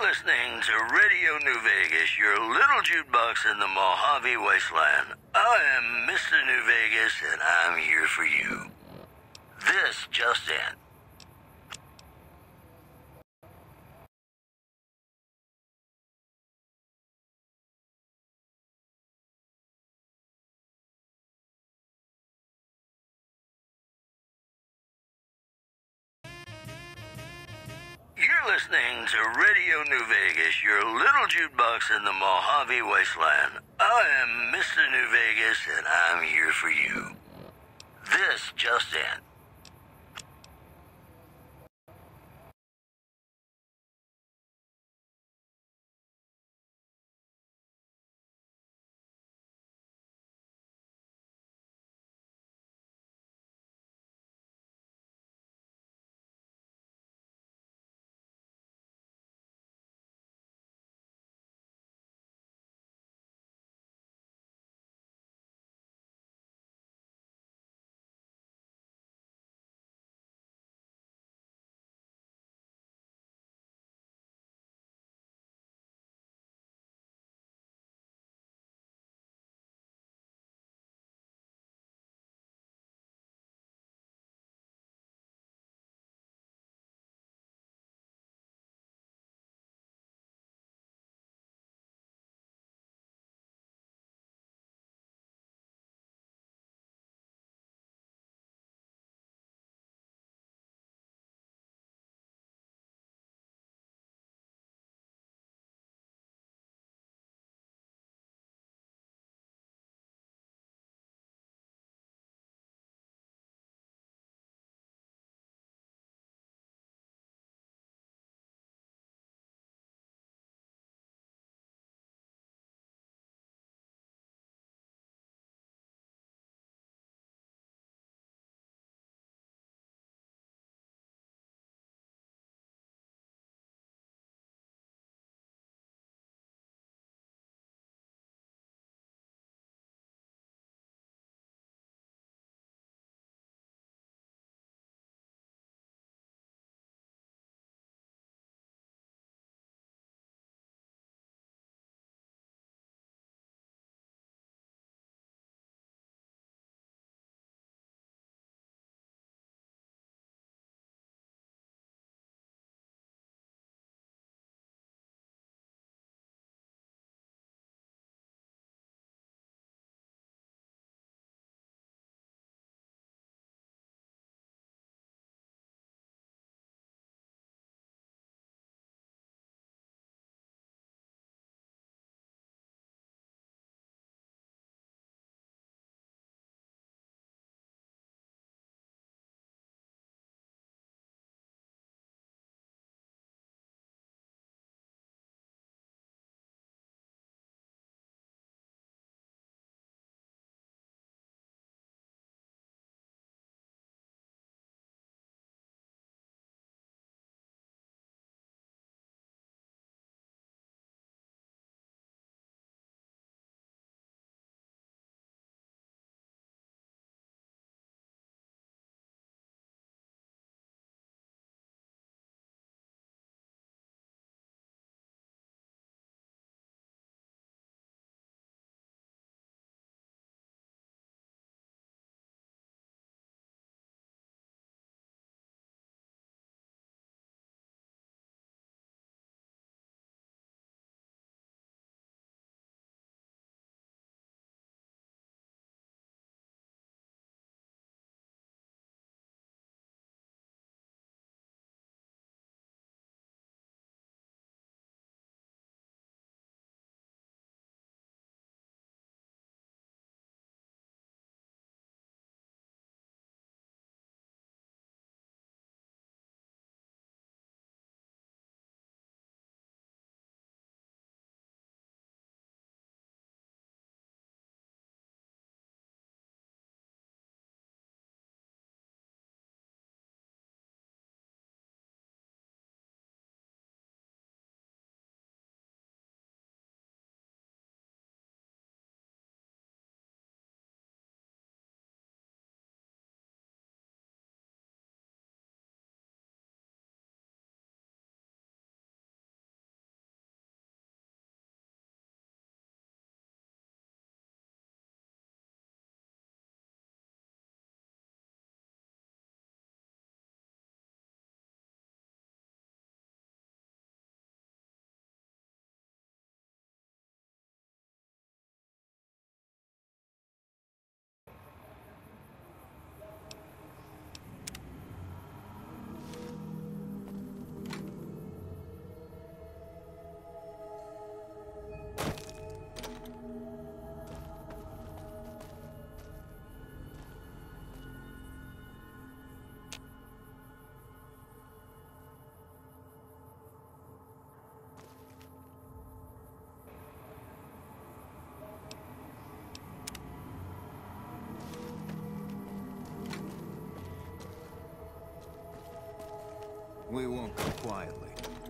listening to Radio New Vegas, your little jukebox in the Mojave Wasteland. I am Mr. New Vegas, and I'm here for you. This just in. You're listening to Radio New Vegas, your little jukebox in the Mojave Wasteland. I am Mr. New Vegas, and I'm here for you. This just in.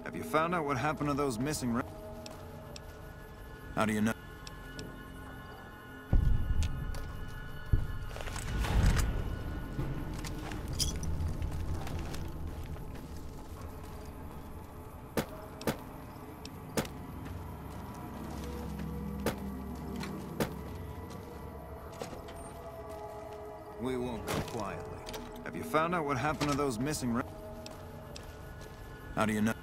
Have you found out what happened to those missing How do you know? We won't go quietly. Have you found out what happened to those missing How do you know?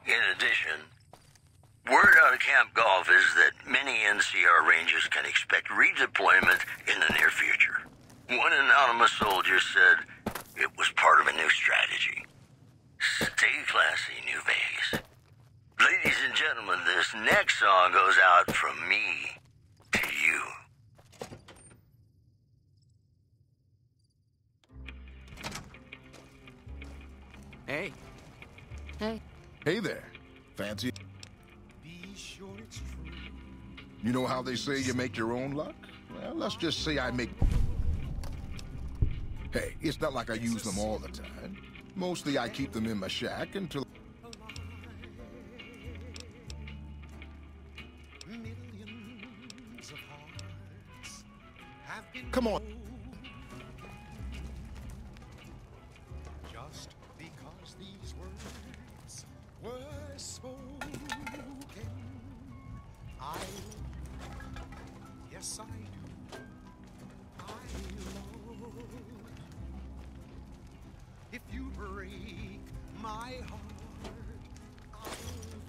In addition, word out of Camp Golf is that many NCR Rangers can expect redeployment in the near future. One anonymous soldier said it was part of a new strategy. Stay classy, New Vegas. Ladies and gentlemen, this next song goes out from me to you. Hey. Hey. Hey there. Fancy? You know how they say you make your own luck? Well, let's just say I make... Hey, it's not like I use them all the time. Mostly I keep them in my shack until... Come on. Just because these words Yes, I do. I love. If you break my heart, I'll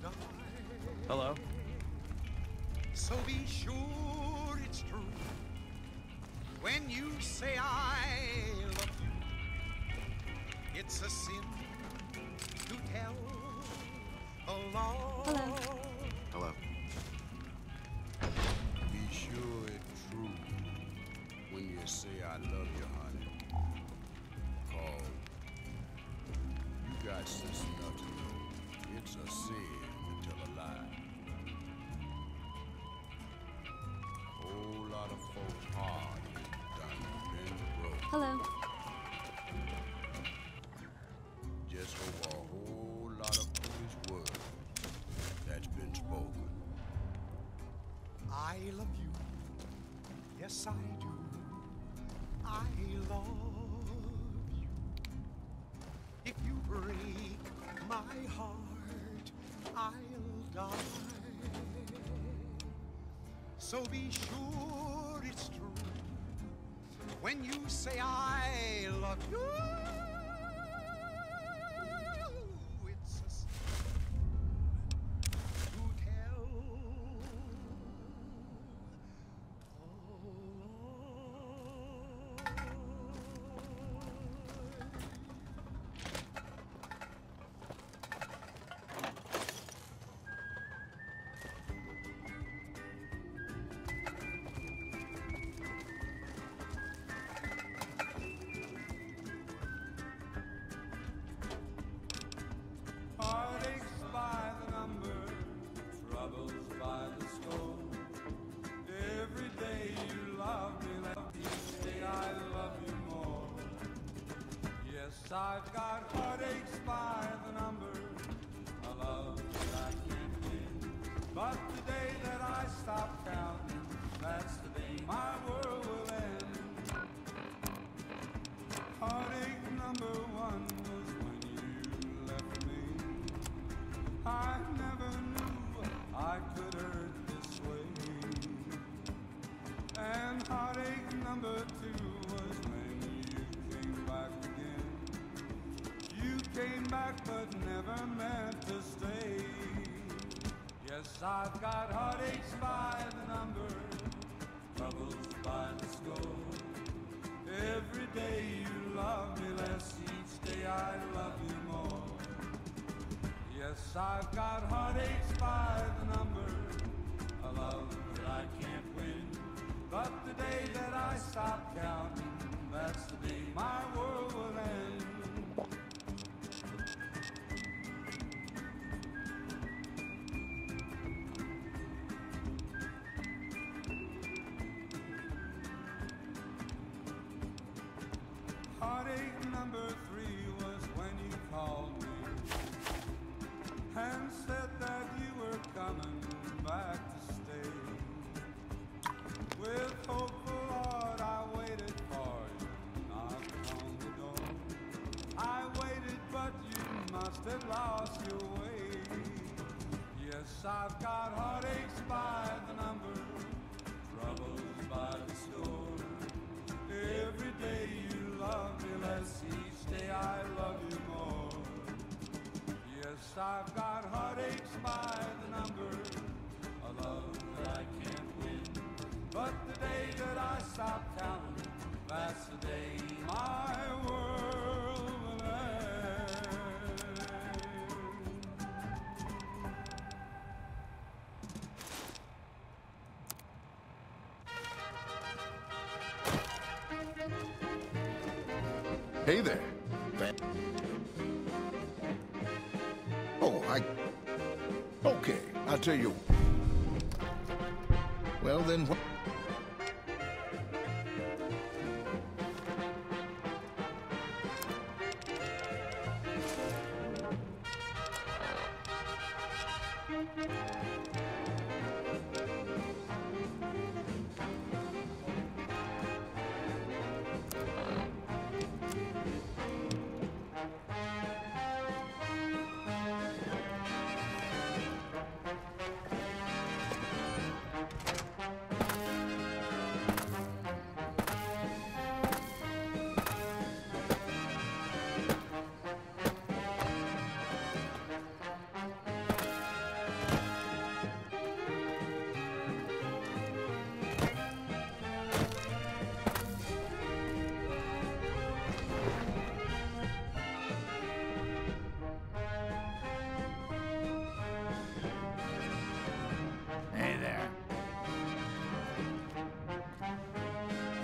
die. Hello? So be sure it's true when you say I love you. It's a sin to tell a lie. Hello. Be sure it's true when you say I love you, honey. 'Cause you got sense enough to know it's a sin to tell a lie. Whole lot of folks hard done been broke. Hello. Just over a whole lot of foolish words that's been spoken. I love you. Yes, I do. I love you. If you break my heart, I'll die. So be sure it's true when you say I love you. It's a sin to tell. Heartaches by the number, troubles by the score. Every day you love me, each day I love you more. Yes, I've got heartaches by the number, a love that I can't win. But the day that I stop counting, that's the day my world will end. Heartache number one was when you left me. I never knew I could hurt this way. And heartache number two was when you came back again. You came back but never meant to stay. Yes, I've got heartaches by the number, troubles by the score. Every day you love me less, each day I love you more. Yes, I've got heartaches by the number, a love that I can't win. But the day that I stop counting, that's the day my world will end. Heartache number three was when you called me and said that you were coming back to stay. With hopeful heart I waited for you, knocked on the door. I waited but you must have lost your way. Yes, I've got heartaches by the number, troubles by the score. Every day you love me less, each day I love you more. Yes, I've got heartaches by the number, a love that I can't win. But the day that I stop counting, that's the day my world will end. Hey there. Oh, okay, I'll tell you. Well, then what?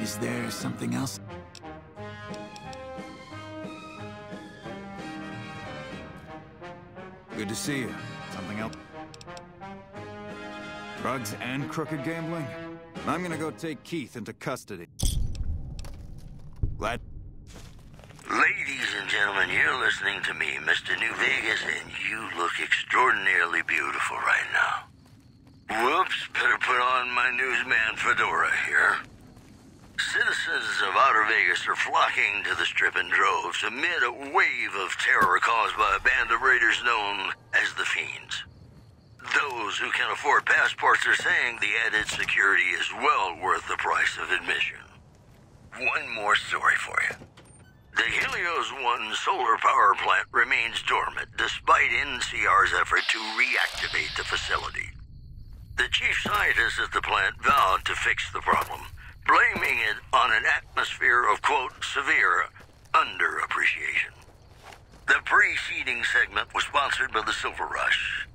Is there something else? Good to see you. Something else? Drugs and crooked gambling? I'm gonna go take Keith into custody. Glad. Ladies and gentlemen, you're listening to me, Mr. New Vegas, and you look extraordinarily beautiful right now. Whoops, better put on my newsman fedora here. Citizens of Outer Vegas are flocking to the Strip in droves amid a wave of terror caused by a band of raiders known as the Fiends. Those who can afford passports are saying the added security is well worth the price of admission. One more story for you. The Helios 1 solar power plant remains dormant despite NCR's effort to reactivate the facility. The chief scientist at the plant vowed to fix the problem, blaming it on an atmosphere of, quote, severe underappreciation. The preceding segment was sponsored by the Silver Rush.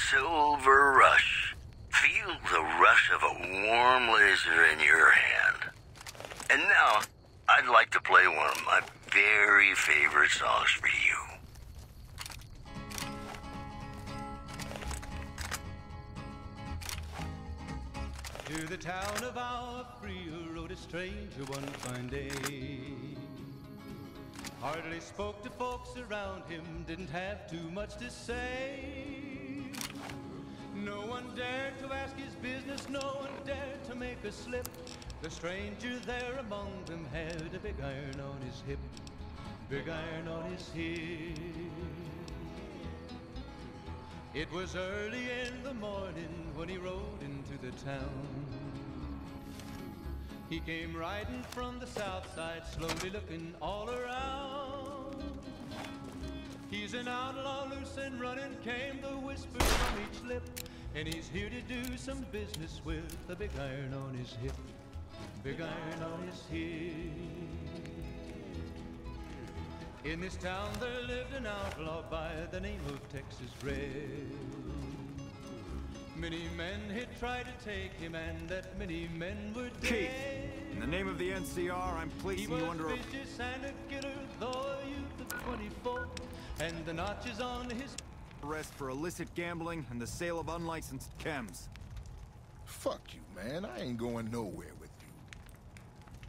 Silver Rush. Feel the rush of a warm laser in your hand. And now, I'd like to play one of my very favorite songs for you. To the town of our Frio rode a stranger one fine day. Hardly spoke to folks around him, didn't have too much to say. No one dared to ask his business, no one dared to make a slip. The stranger there among them had a big iron on his hip, big iron on his hip. It was early in the morning when he rode into the town. He came riding from the south side, slowly looking all around. He's an outlaw, loose and running, came the whisper from each lip. And he's here to do some business with a big iron on his hip, big iron on his hip. In this town there lived an outlaw by the name of Texas Red. Many men had tried to take him, and that many men were dead. Keith, in the name of the NCR, I'm placing you under He was vicious and a killer, though a youth of 24, and the notches on his arrest for illicit gambling and the sale of unlicensed chems. Fuck you, man. I ain't going nowhere with you.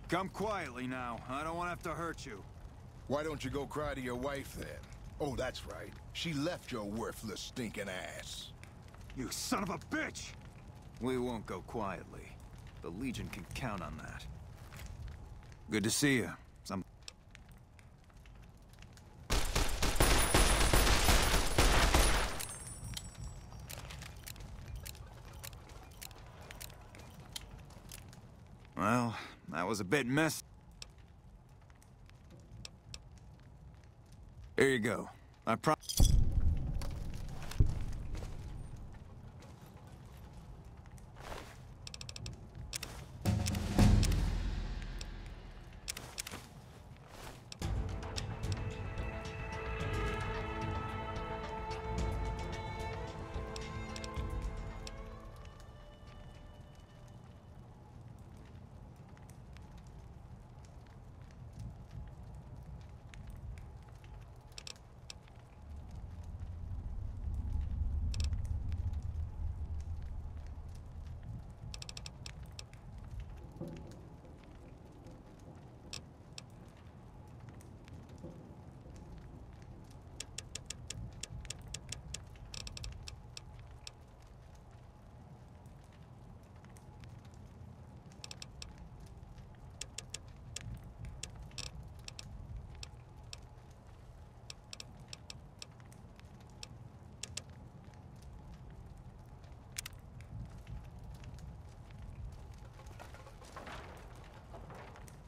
Come quietly now. I don't want to have to hurt you. Why don't you go cry to your wife then? Oh, that's right. She left your worthless stinking ass. You son of a bitch! We won't go quietly. The Legion can count on that. Good to see you. Well, that was a bit messy. Here you go. I promise.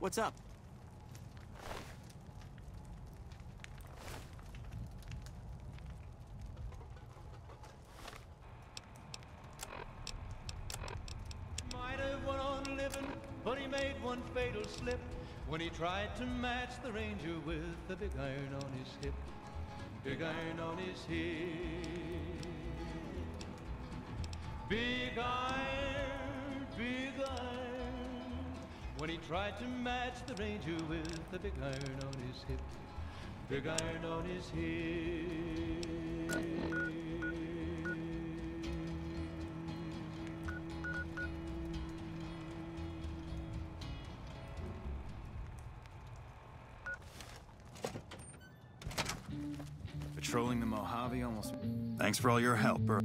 What's up? might have went on living, but he made one fatal slip when he tried to match the Ranger with the big iron on his hip, big iron on his hip. Big iron, big iron. when he tried to match the ranger with a big iron on his hip. Big iron on his hip. Patrolling the Mojave almost... Thanks for all your help, bro.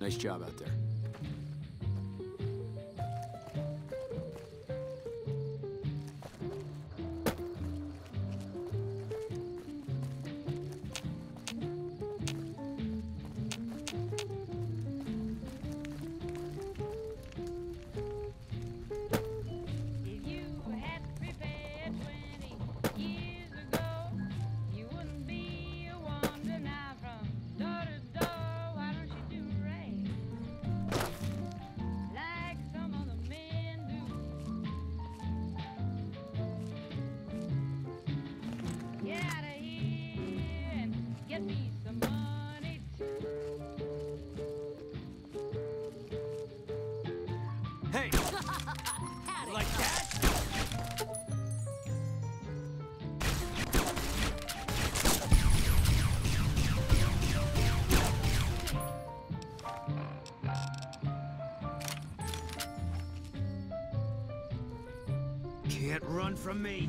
Nice job out there. Hey! Like that? Can't run from me.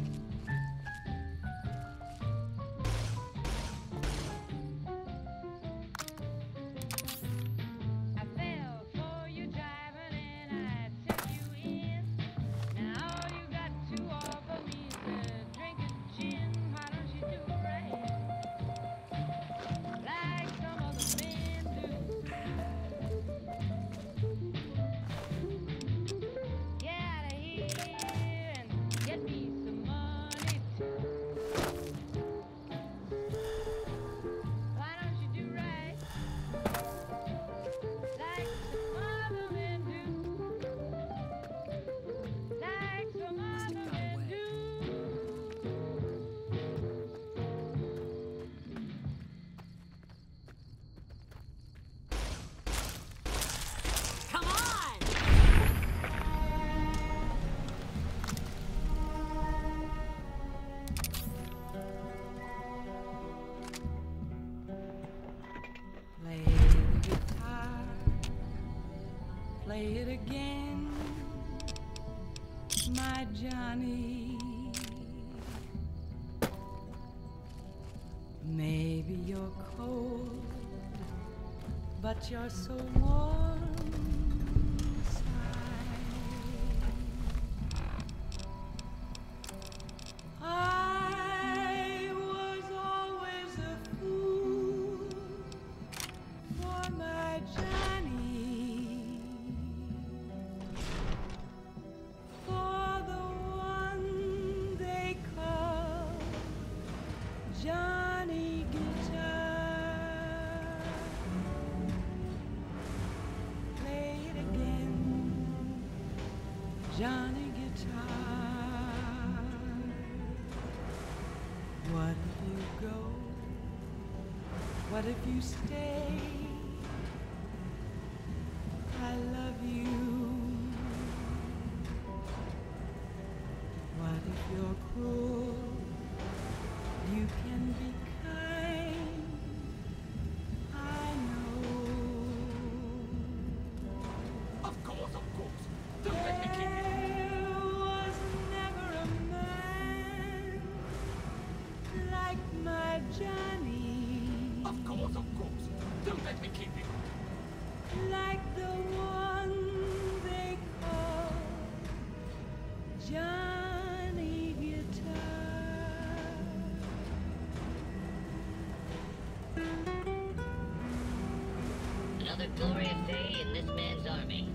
Play it again, my Johnny. Maybe you're cold, but you're so warm inside. I was always a fool for my Johnny, for the one they call Johnny Guitar. Play it again, Johnny Guitar. What if you go? What if you stay? I love you. you're cruel, you can be kind. I know. Of course. Don't let me keep you. There was never a man like my Johnny. Of course. Don't let me keep you. Like the one they call Johnny Guitar. Another glorious day in this man's army.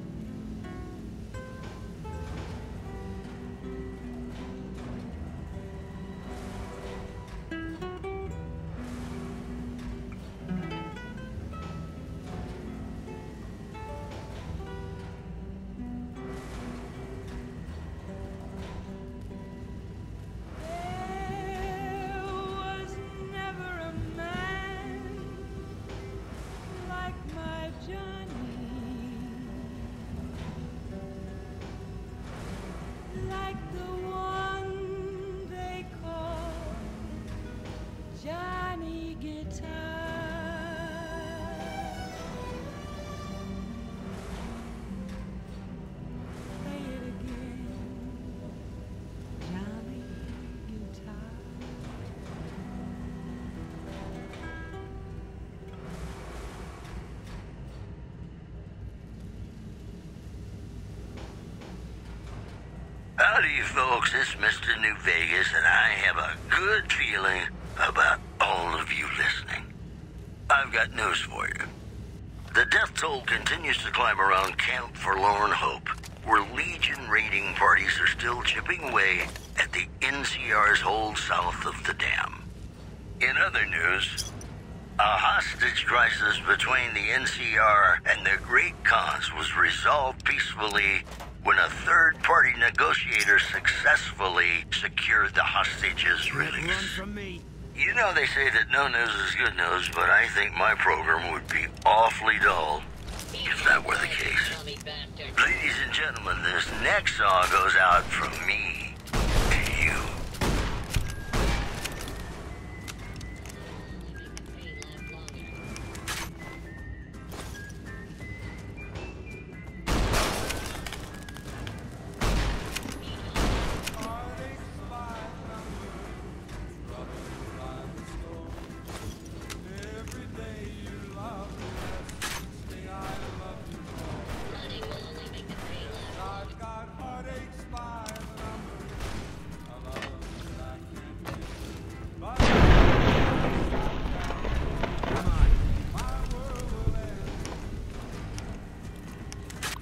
There was never a man like my Johnny, like the one they call Johnny Guitar. Play it again, Johnny Guitar. Howdy, folks. It's Mr. New Vegas, and I have a good feeling about all of you listening. I've got news for you. The death toll continues to climb around Camp Forlorn Hope, where Legion raiding parties are still chipping away at the NCR's hold south of the dam. In other news, a hostage crisis between the NCR and the Great Khans was resolved peacefully when a third-party negotiator successfully secured the hostages' release. Run from me. You know they say that no news is good news, but I think my program would be awfully dull if that were the case. Dummy bastard. Ladies and gentlemen, this next song goes out from me to you. Make the pain last longer. Every day you love me, say I love you more. Running will only make the pain last longer. I've got heartaches by the number. I love that I can't get. But my world will end.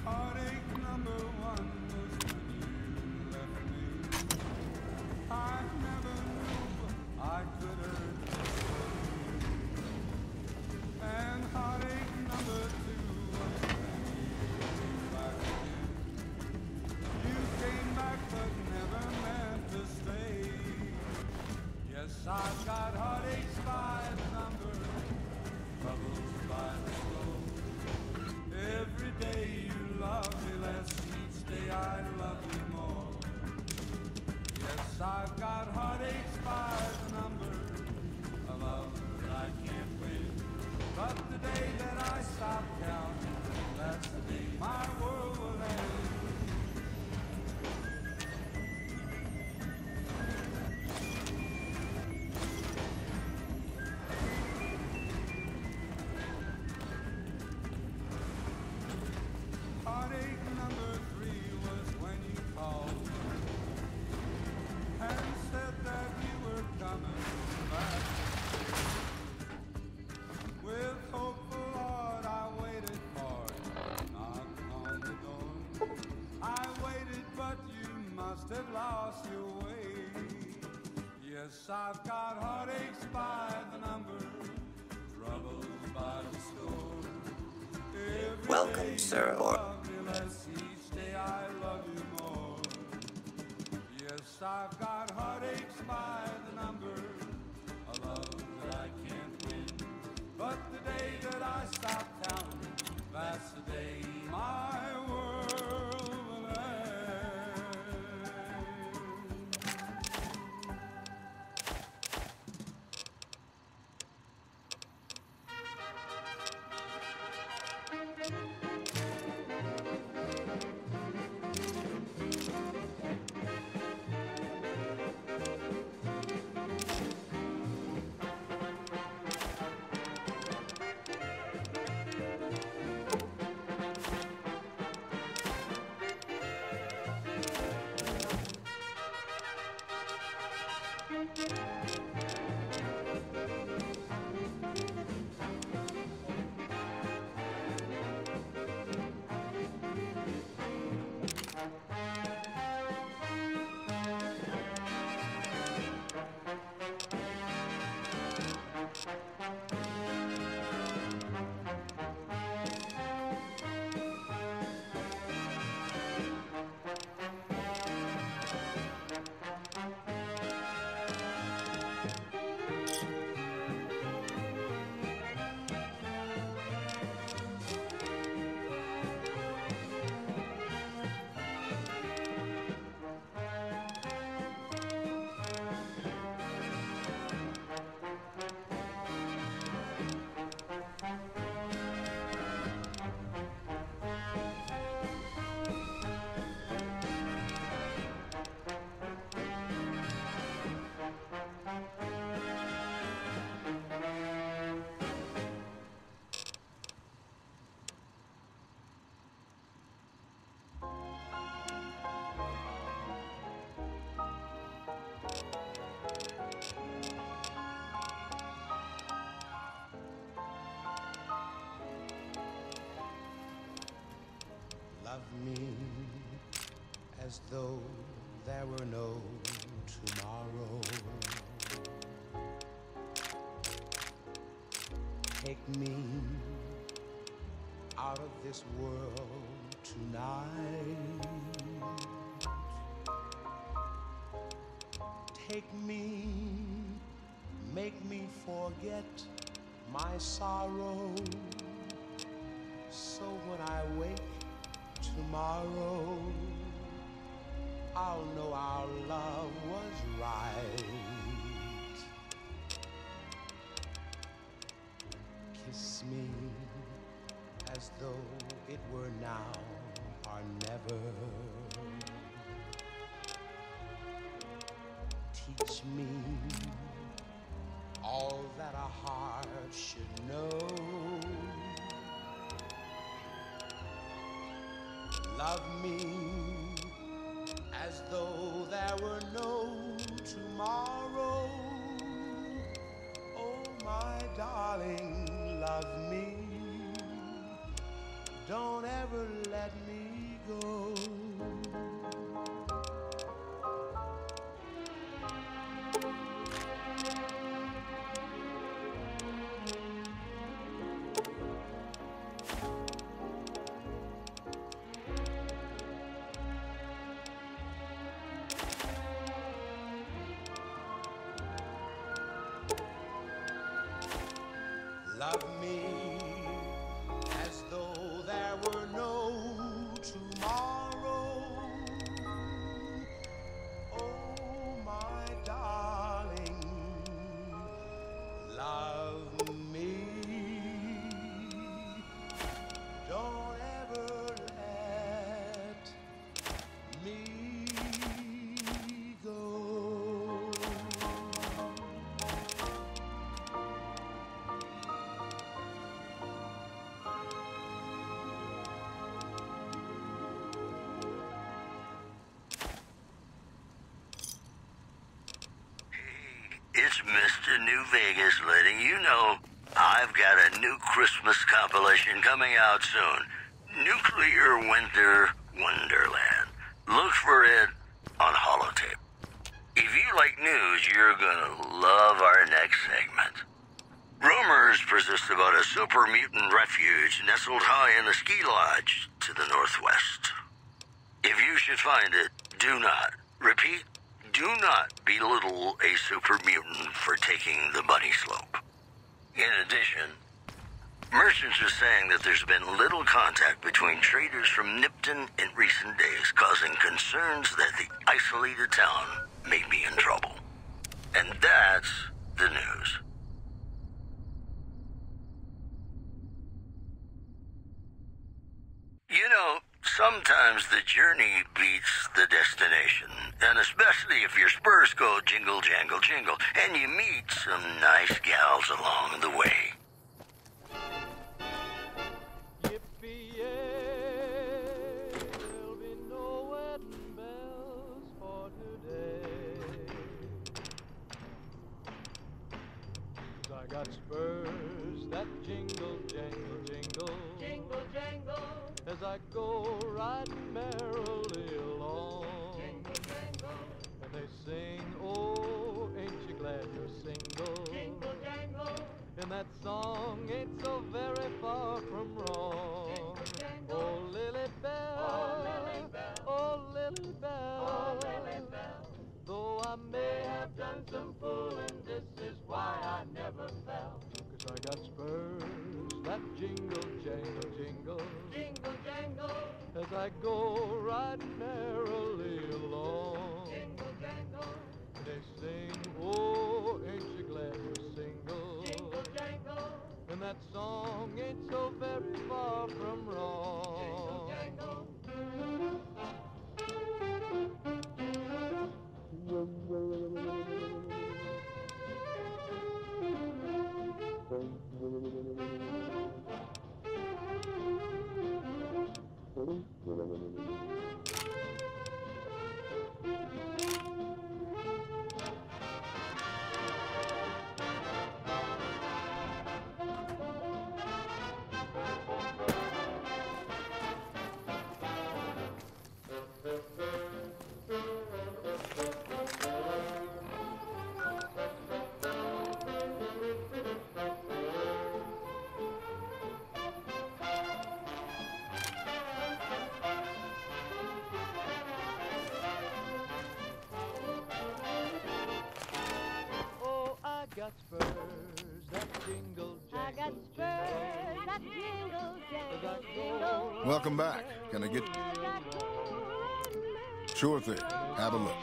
Heartache number one was when you left me. I never knew I could hurt you. And heartache number two was when you came back again. You came back but never meant to stay. Yes, I've got heartaches by the number, troubles by the slow. Every day you love me less, each day I love you more. Yes, I've got heartaches by the number, a love that I can't win. But the day that I stop counting, that's the day my world will end. Heartache number three was when you called and said that you were coming back. With hopeful heart I waited for you, knocked on the door. I waited but you must have lost your way. Yes, I've got heartaches by the number, troubles by the score. Every Welcome, day sir, you or- love me less, each day I love you more. Yes, I've got heartaches by the number, a love that I can't win. But the day that I stop counting, that's the day my world will end. Love me as though there were no tomorrow. Take me out of this world tonight. Take me, make me forget my sorrow. So when I wake tomorrow, I'll know our love was right. Kiss me as though it were now or never. Teach me all that a heart should know. Love me as though there were no tomorrow. Oh, my darling, love me. Don't ever let me go. Love me as though there were no tomorrow. Oh, my darling, love me. Don't ever let me go. It's Mr. New Vegas letting you know I've got a new Christmas compilation coming out soon. Nuclear Winter Wonderland. Look for it on holotape. If you like news, you're gonna love our next segment. Rumors persist about a super mutant refuge nestled high in the ski lodge to the northwest. If you should find it, do not, repeat, do not belittle a super mutant for taking the bunny slope. In addition, merchants are saying that there's been little contact between traders from Nipton in recent days, causing concerns that the isolated town may be in trouble. And that's the news. You know, sometimes the journey beats the destination, and especially if your spurs go jingle, jangle, jingle, and you meet some nice gals along the way. Yippee-yay, there'll be no wedding bells for today. 'Cause I got spurs that jingle, jangle, jingle. Jingle, jangle. As I go riding merrily along. Jingle, jangle. And they sing, oh, ain't you glad you're single? Jingle, jangle. And that song ain't so very far from wrong. Jingle, jangle. Oh, Lily Bell, oh, Lily Bell, oh, Lily Bell, oh, Lily Bell. Though I may have done some fooling, this is why I never fell. 'Cause I got spurs that jingle, jangle, jingle. Jingle, jangle. As I go riding merrily along. Jingle, jangle. They sing, oh, ain't you glad you're single? Jingle, jangle. And that song ain't so very far from wrong. Jingle, jangle. got spurs that jingle, jangle, I got spurs that jingle, jangle, jingle. Welcome back. Can I get... Sure thing. Have a look.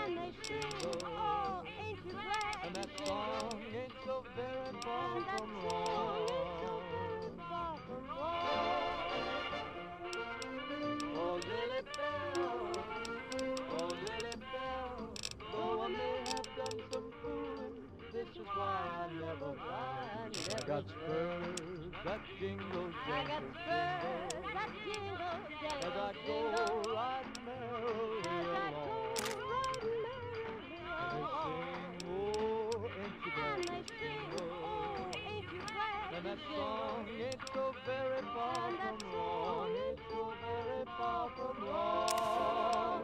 And they sing, oh, ain't you glad? And that song ain't so very far from wrong. Oh, Lily Bell, oh, Lily Bell, though I may have done some fooling, this is why I never mind. I got spurs that jingle, I got jangle, spurs that jingle, as jangle, I jingle. go right merrily along. They sing, oh, ain't you glad And to they sing, oh, ain't you glad? and that song ain't so very far from wrong. Ain't so very far from wrong.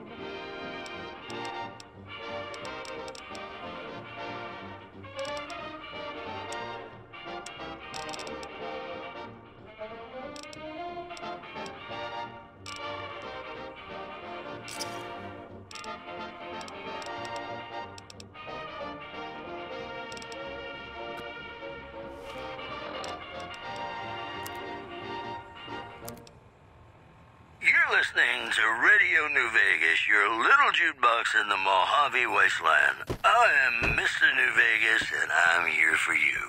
You're listening to Radio New Vegas, your little jukebox in the Mojave Wasteland. I am Mr. New Vegas, and I'm here for you.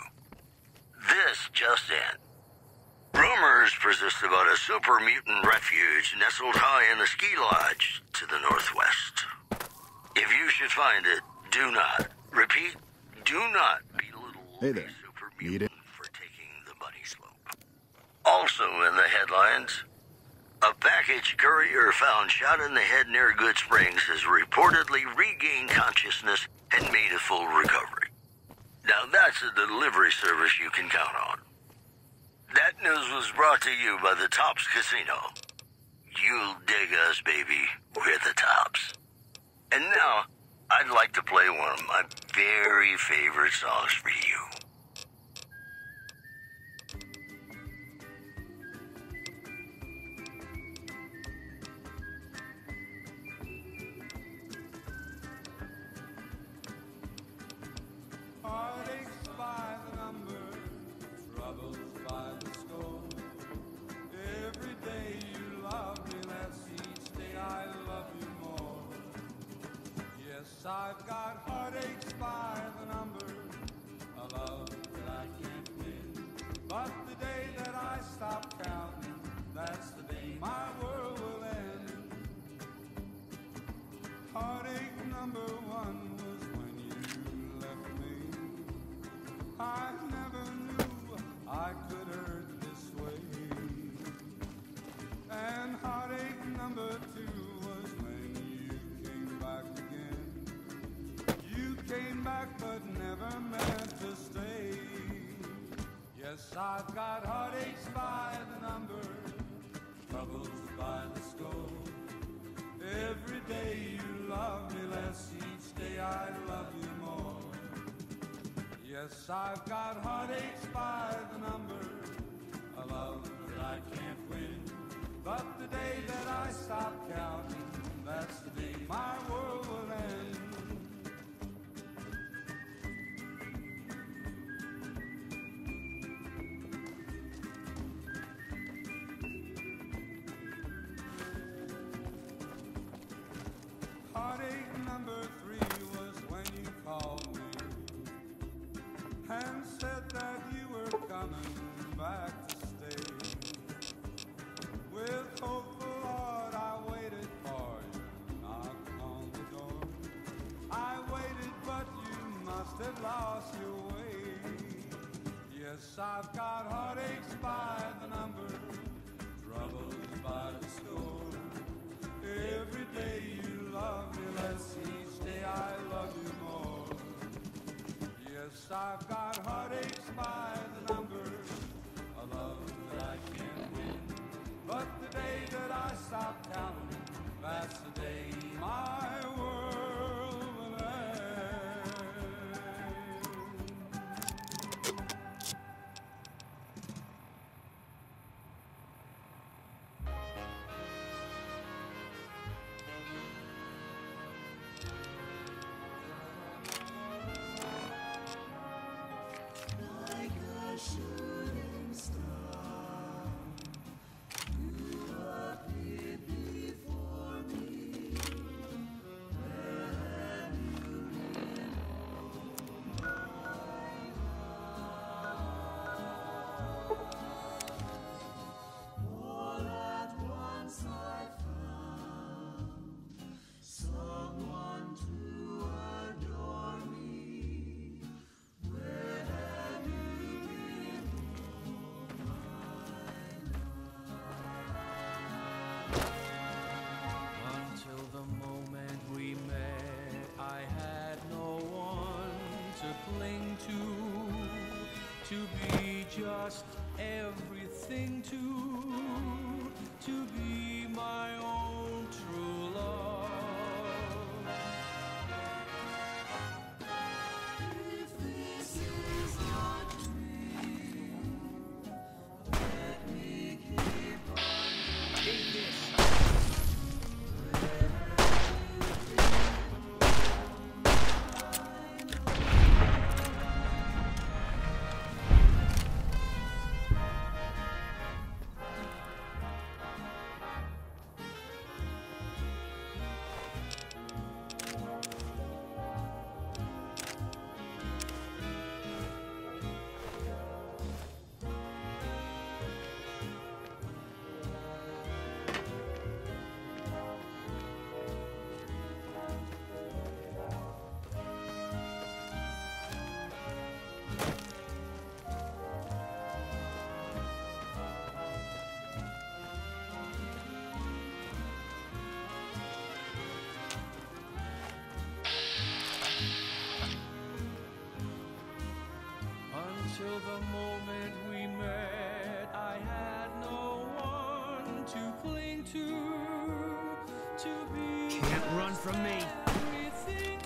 This just in. Rumors persist about a super mutant refuge nestled high in the ski lodge to the northwest. If you should find it, do not, repeat, do not belittle Hey there. a super Need it? mutant for taking the bunny slope. Also in the headlines, a package courier found shot in the head near Good Springs has reportedly regained consciousness and made a full recovery. Now that's a delivery service you can count on. That news was brought to you by the Tops Casino. You'll dig us, baby. We're the Tops. And now, I'd like to play one of my very favorite songs for you. Heartaches by the number, troubles by the score. Every day you love me less, each day I love you more. Yes, I've got heartaches by the number, a love that I can't win. But the day that I stop counting, that's the day my world will end. Heartache number one was when you left me. I never knew I could hurt this way. And heartache number two was when you came back again. You came back but never meant to stay. Yes, I've got heartaches by the number, troubles by the score. Every day you love me less, each day I love you more. Yes, I've got heartaches by the number, a love that I can't win. But the day that I stop counting, that's the day my world will end. Heartache number three was when you called me and said that you were coming back to stay. With hopeful heart I waited for you, knocked on the door. I waited but you must have lost your way. Yes, I've got heartaches by the number, troubles by the score. Every day you love me less, each day I love you more. Yes, I've got heartaches by the number, a love that I can't win. But the day that I stop counting, that's the day my world will end. to be just everything to be my own true love. If this is a dream, let me keep on. Take this. Until the moment we met, I had no one to cling to be. Can't run from me. Everything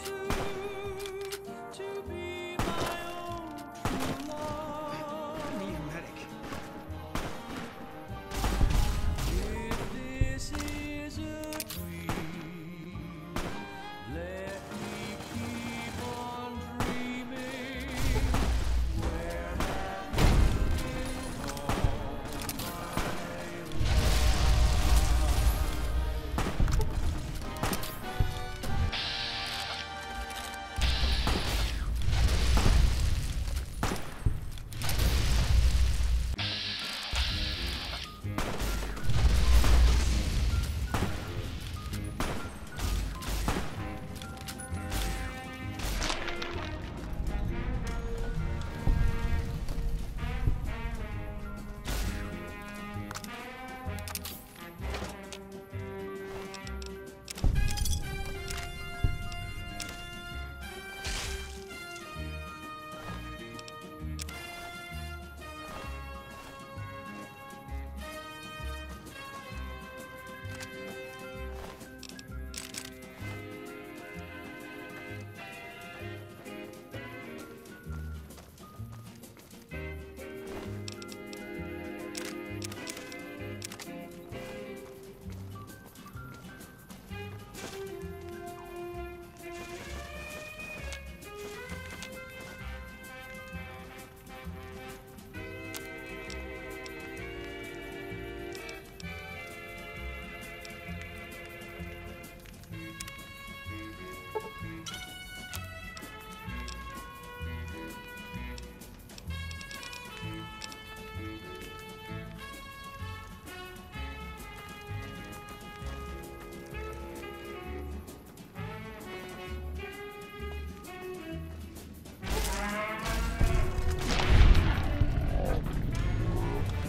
to be my own true love. I need a medic. If this is a dream, let me keep on dreaming. Where have you been all my life?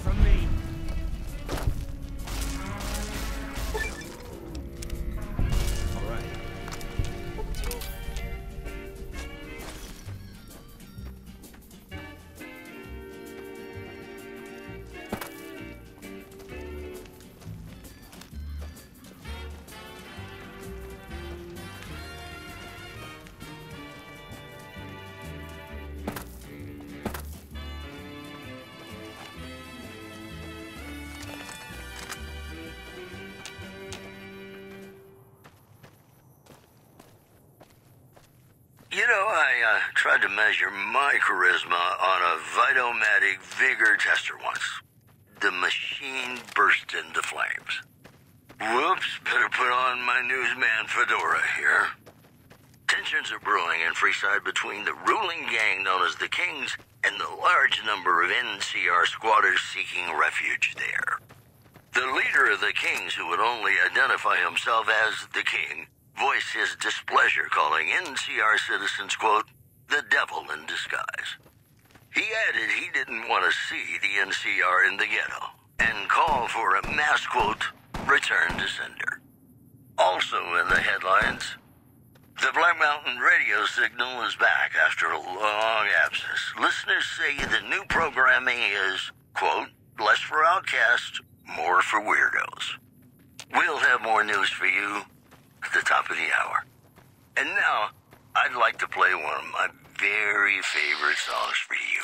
From me. All right. It's over. You know, I tried to measure my charisma on a Vitomatic vigor tester once. The machine burst into flames. Whoops, better put on my newsman fedora here. Tensions are brewing in Freeside between the ruling gang known as the Kings and the large number of NCR squatters seeking refuge there. The leader of the Kings, who would only identify himself as the King, voiced his displeasure, calling NCR citizens, quote, the devil in disguise. He added he didn't want to see the NCR in the ghetto, and called for a mass, quote, return to sender. Also in the headlines, the The Black Mountain radio signal is back after a long absence. Listeners say the new programming is, quote, less for outcasts, more for weirdos. We'll have more news for you at the top of the hour. And now, I'd like to play one of my very favorite songs for you.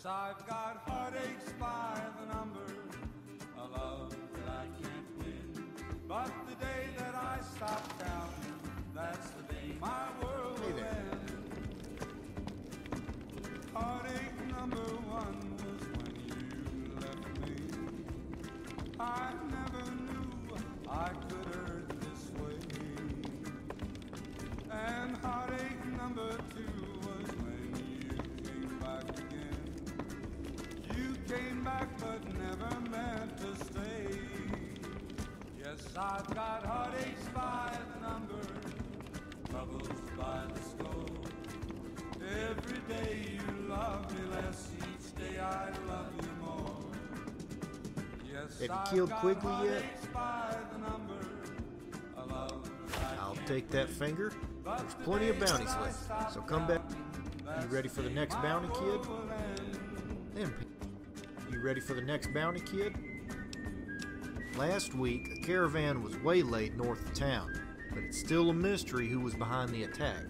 I've got heartaches by the number, a love that I can't win. But the day that I stop counting, that's the day my world will end. Heartache number one was when you left me. I never knew I could hurt this way. And heartache number two was when you came back again. Came back but never meant to stay. Yes, I've got heartaches by the number, troubles by the score. Every day you love me less, each day I love you more. Yes, have you killed Quigley yet? By the number, a love I'll take that finger. There's plenty of bounties left, so come back. You ready for the next bounty, kid? Then. You ready for the next bounty, kid? Last week, a caravan was waylaid north of town, but it's still a mystery who was behind the attack.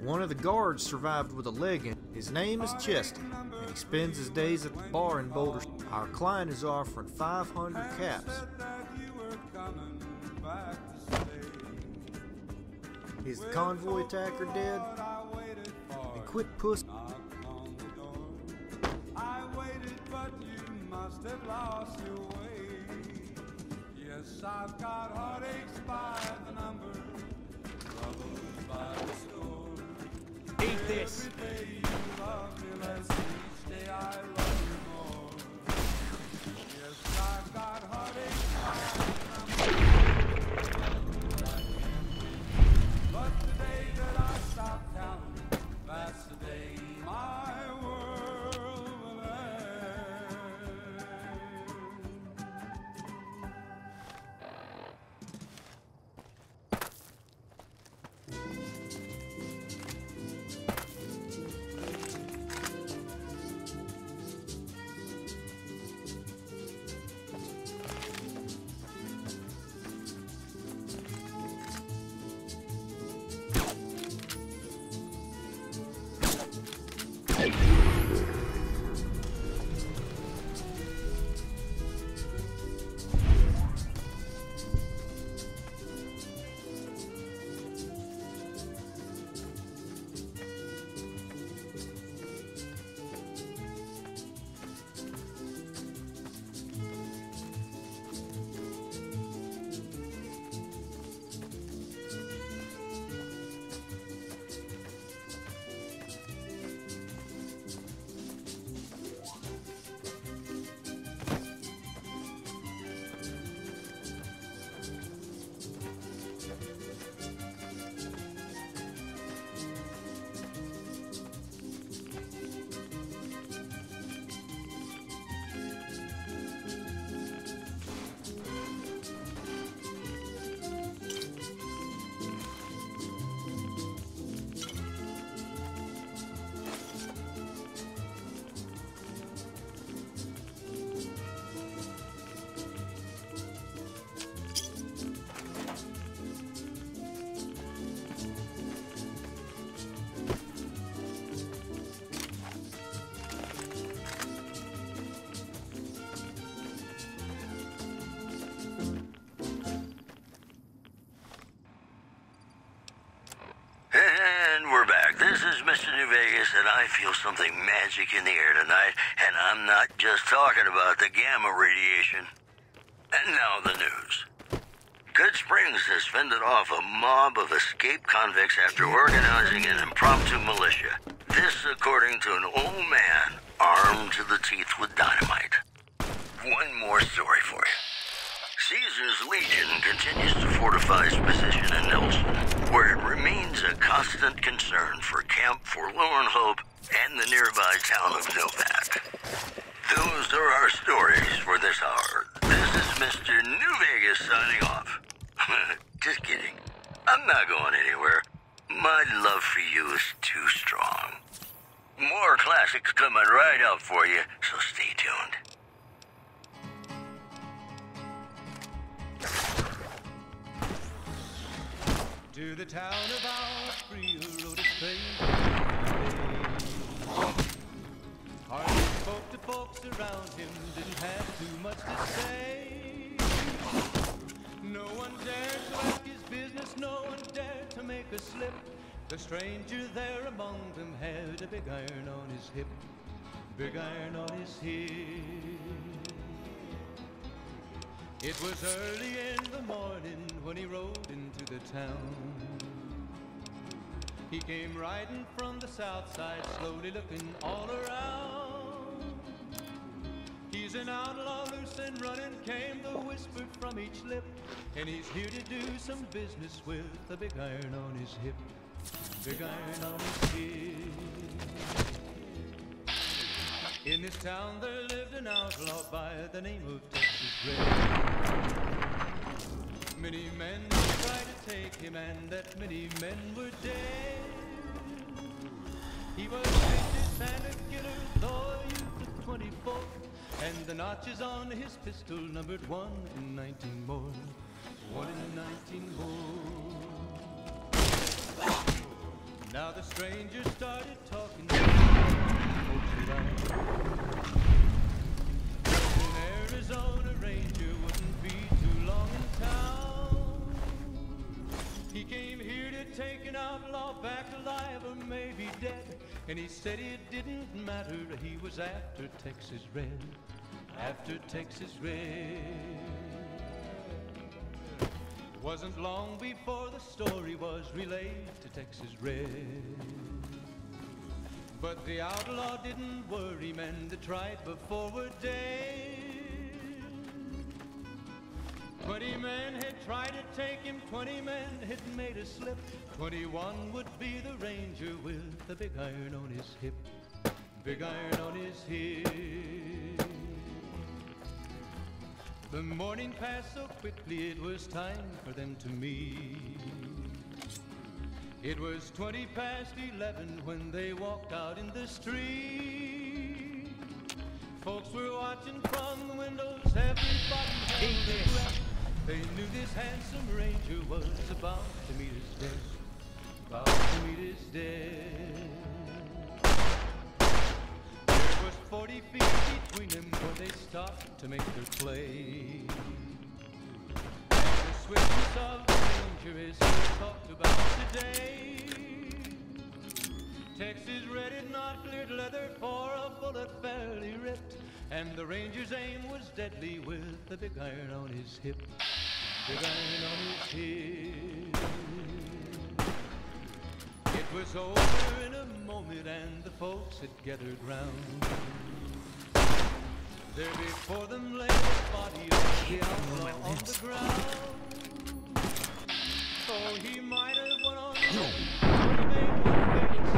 One of the guards survived with a leg in. His name is Chesty, and he spends his days at the bar in Boulder. Our client is offering 500 caps. Is the convoy attacker dead? And quit puss. Must have lost your way. Yes, I've got heartaches by the number, troubles by the score. Eat this. Every day you love me less, each day I love you more. Yes, I've got heartaches by the number, but the day that I stop counting, that's the day my world will end. feel something magic in the air tonight, and I'm not just talking about the gamma radiation. And now the news. Good Springs has fended off a mob of escaped convicts after organizing an impromptu militia. This according to an old man armed to the teeth with dynamite. One more story for you. Caesar's Legion continues to fortify its position in Nelson, where it remains a constant concern for Camp Forlorn Hope and the nearby town of Novak. Those are our stories for this hour. This is Mr. New Vegas signing off. Just kidding. I'm not going anywhere. My love for you is too strong. More classics coming right up for you, so stay tuned. To the town of Osprey rode a stranger. Hardly spoke to folks around him, didn't have too much to say. No one dared to ask his business, no one dared to make a slip. The stranger there among them had a big iron on his hip, big iron on his hip. It was early in the morning when he rode into the town. He came riding from the south side, slowly looking all around. He's an outlaw, loose and running, came the whisper from each lip. And he's here to do some business with a big iron on his hip, big iron on his hip. In this town there lived an outlaw by the name of Texas Red. Many men tried to take him, and that many men were dead. He was vicious and a killer, though a youth of 24, and the notches on his pistol numbered 1 in 19 more, 1 in 19 more. Now the stranger started talking to folks around. An Arizona Ranger wouldn't be too long in town. He came here to take an outlaw back alive or maybe dead. And he said it didn't matter, he was after Texas Red, after Texas Red. Wasn't long before the story was relayed to Texas Red. But the outlaw didn't worry, men that tried before were dead. 20 men had tried to take him, 20 men had made a slip. 21 would be the ranger with the big iron on his hip, big iron on his hip. The morning passed so quickly, it was time for them to meet. It was 20 past 11 when they walked out in the street. Folks were watching from the windows, everybody held their breath. They knew this handsome ranger was about to meet his death, about to meet his death. There was 40 feet between them when they stopped to make their play. And the swiftness of the ranger is still talked about today. Texas Red had not cleared leather for a bullet fairly ripped, and the ranger's aim was deadly with the big iron on his hip, big iron on his hip. It was over in a moment and the folks had gathered round. There before them lay the body of the outlaw on the ground. Oh, he might have went on to make one face,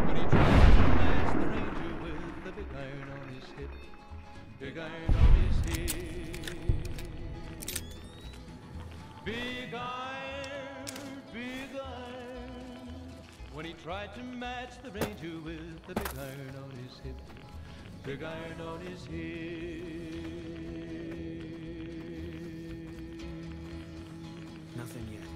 but he tried to match the ranger with the big iron on his hip, big iron on his hip. Big iron, big iron. When he tried to match the ranger with the big iron on his hip, big iron on his hip. Nothing yet.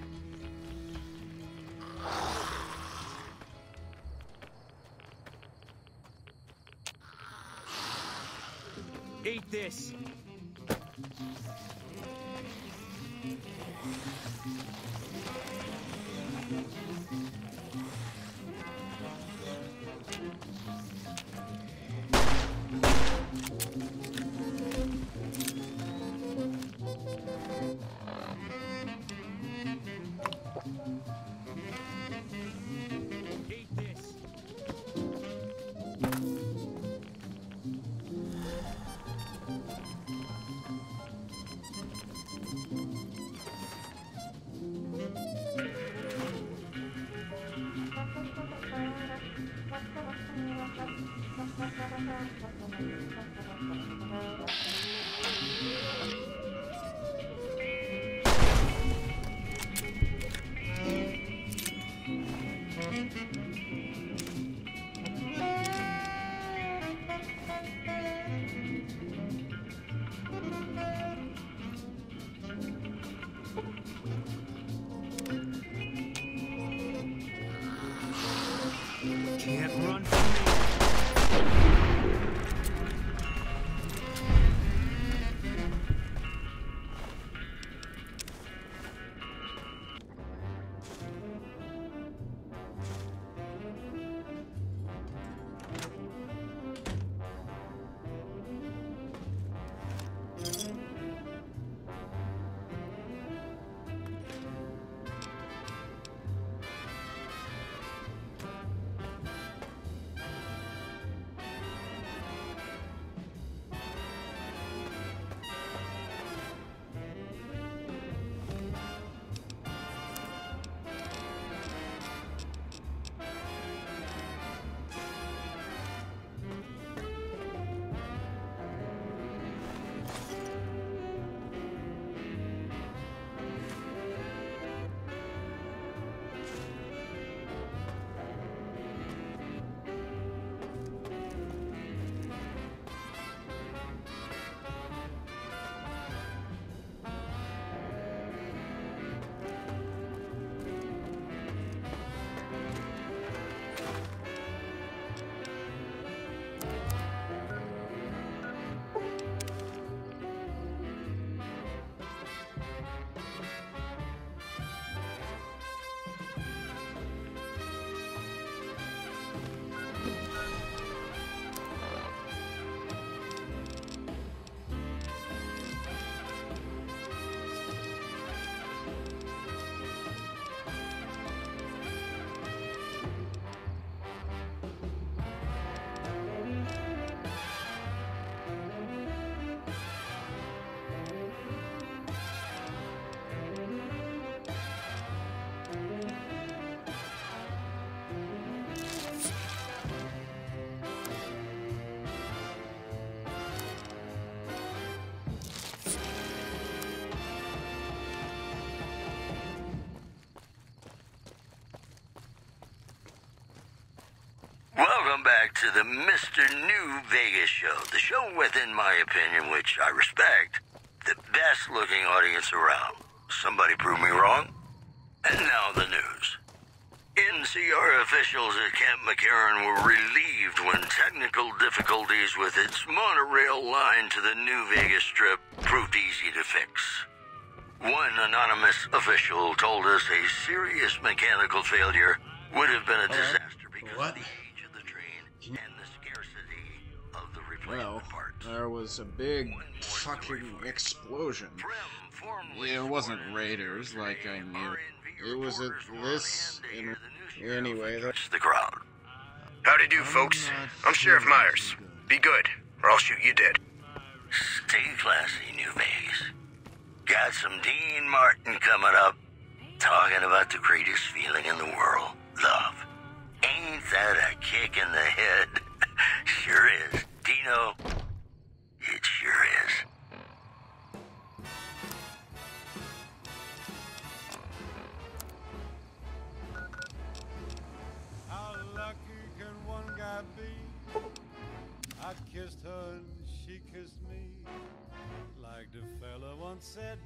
Eat this! Can't run from me. Welcome back to the Mr. New Vegas show. The show with, in my opinion, which I respect, the best looking audience around. Somebody prove me wrong? And now the news. NCR officials at Camp McCarran were relieved when technical difficulties with its monorail line to the New Vegas Strip proved easy to fix. One anonymous official told us a serious mechanical failure would have been a disaster because of the age of the train and the scarcity of the replacement parts. There was a big fucking explosion. It wasn't raiders like I knew. It was at this. Anyway, that's the crowd. Howdy do, folks. I'm Sheriff Myers. Be good, or I'll shoot you dead. Stay classy, New Vegas. Got some Dean Martin coming up, talking about the greatest feeling in the world, love. Ain't that a kick in the head? Sure is. Dino, it sure is. How lucky can one guy be? I kissed her and she kissed me. Like the fella once said,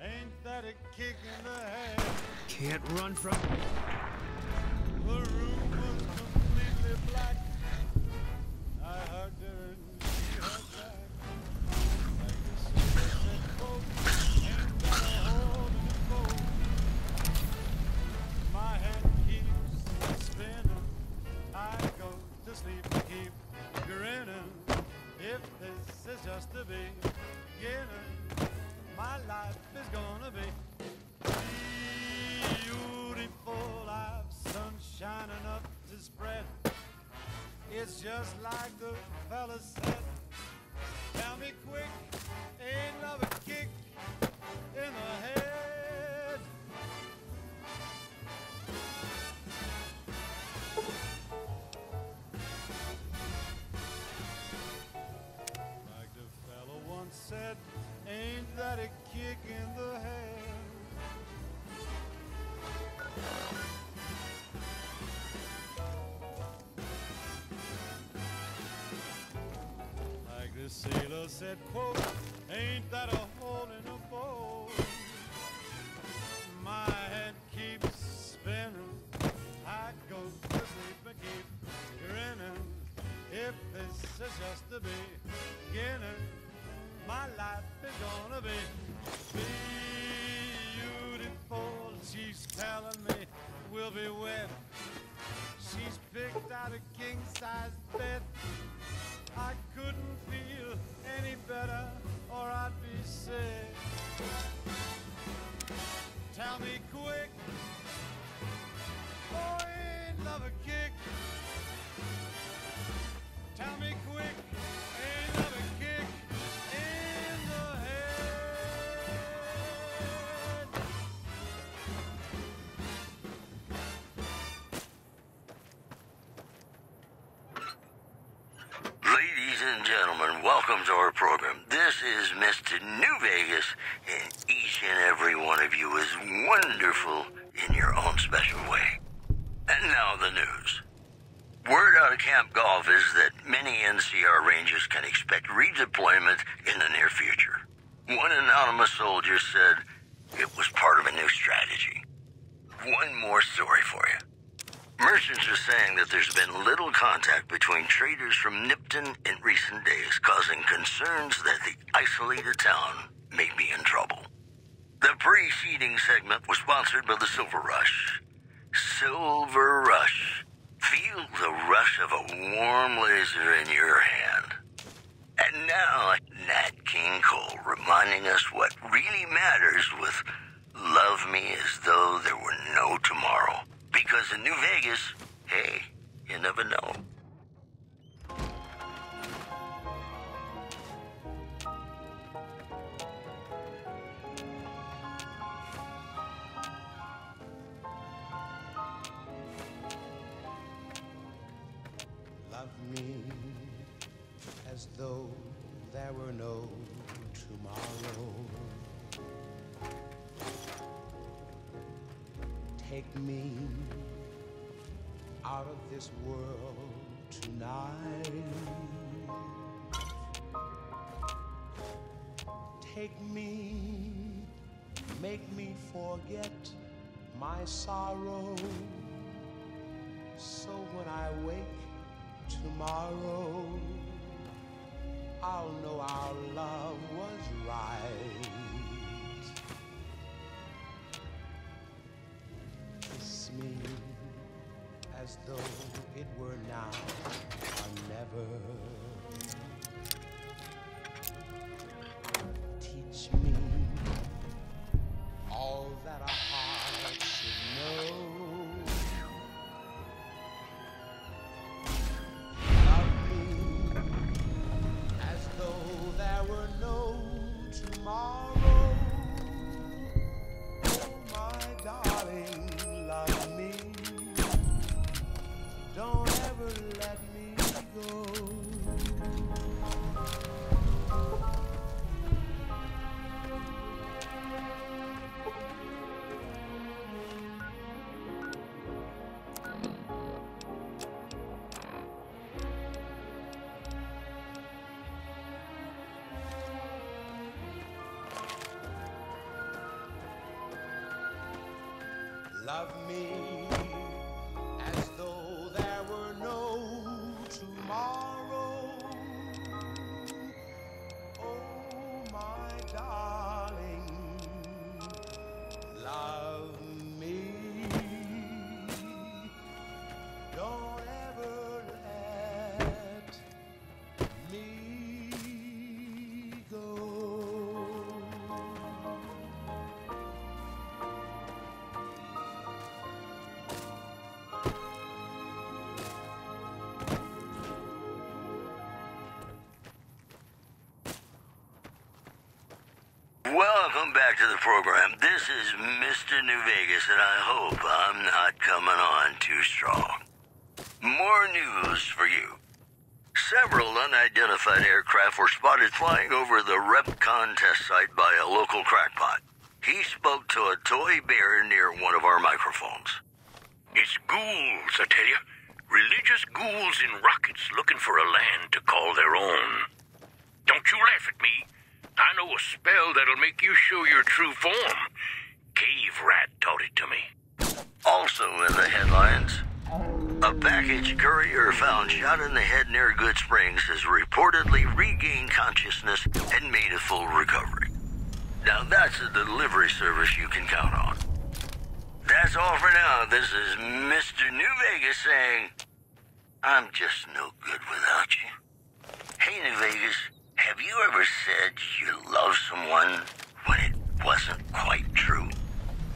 ain't that a kick in the head? Can't run from... The room was completely black. I hugged her and she hugged back. Like the singer said, quote, ain't that a hole in the boat? My head keeps spinning. I go to sleep and keep grinning. If this is just the beginning, my life is gonna be beautiful. I've sunshine enough to spread. It's just like the fella said. Tell me quick, ain't love a kick in the head? Like the fella once said, ain't that a kick in the head? Like the sailor said, quote, ain't that a hole in a boat? My head keeps spinning. I go to sleep and keep be wet. She's picked out a king-size bed. I couldn't feel any better, or I'd be sick. Tell me quick, oh, ain't love a kick? Tell me quick, ain't love a kick in the head? Ladies and gentlemen, welcome to our program. This is Mr. New Vegas, and each and every one of you is wonderful in your own special way. And now the news. Word out of Camp Golf is that many NCR Rangers can expect redeployment in the near future. One anonymous soldier said it was part of a new strategy. One more story for you. Merchants are saying that there's been little contact between traders from Nipton in recent days, causing concerns that the isolated town may be in trouble. The preceding segment was sponsored by the Silver Rush. Silver Rush. Feel the rush of a warm laser in your hand. And now, Nat King Cole reminding us what really matters with Love Me As Though There Were No Tomorrow. Because in New Vegas, hey, you never know. Love me as though there were no tomorrow. Take me out of this world tonight. Take me, make me forget my sorrow. So when I wake tomorrow, I'll know our love was right. Kiss me as though it were now or never. Teach me all that a heart should know. Love me as though there were no tomorrow. Oh, my darling, love me. Don't ever let me go. Love me as though there were no tomorrow. Oh, my darling, love me. Don't ever let me go. Welcome back to the program. This is Mr. New Vegas, and I hope I'm not coming on too strong. More news for you. Several unidentified aircraft were spotted flying over the REPCON test site by a local crackpot. He spoke to a toy bear near one of our microphones. It's ghouls, I tell you. Religious ghouls in rockets looking for a land to call their own. Don't you laugh at me. I know a spell that'll make you show your true form. Cave Rat taught it to me. Also in the headlines, a package courier found shot in the head near Good Springs has reportedly regained consciousness and made a full recovery. Now that's a delivery service you can count on. That's all for now. This is Mr. New Vegas saying, I'm just no good without you. Hey, New Vegas, have you ever said you love someone when it wasn't quite true?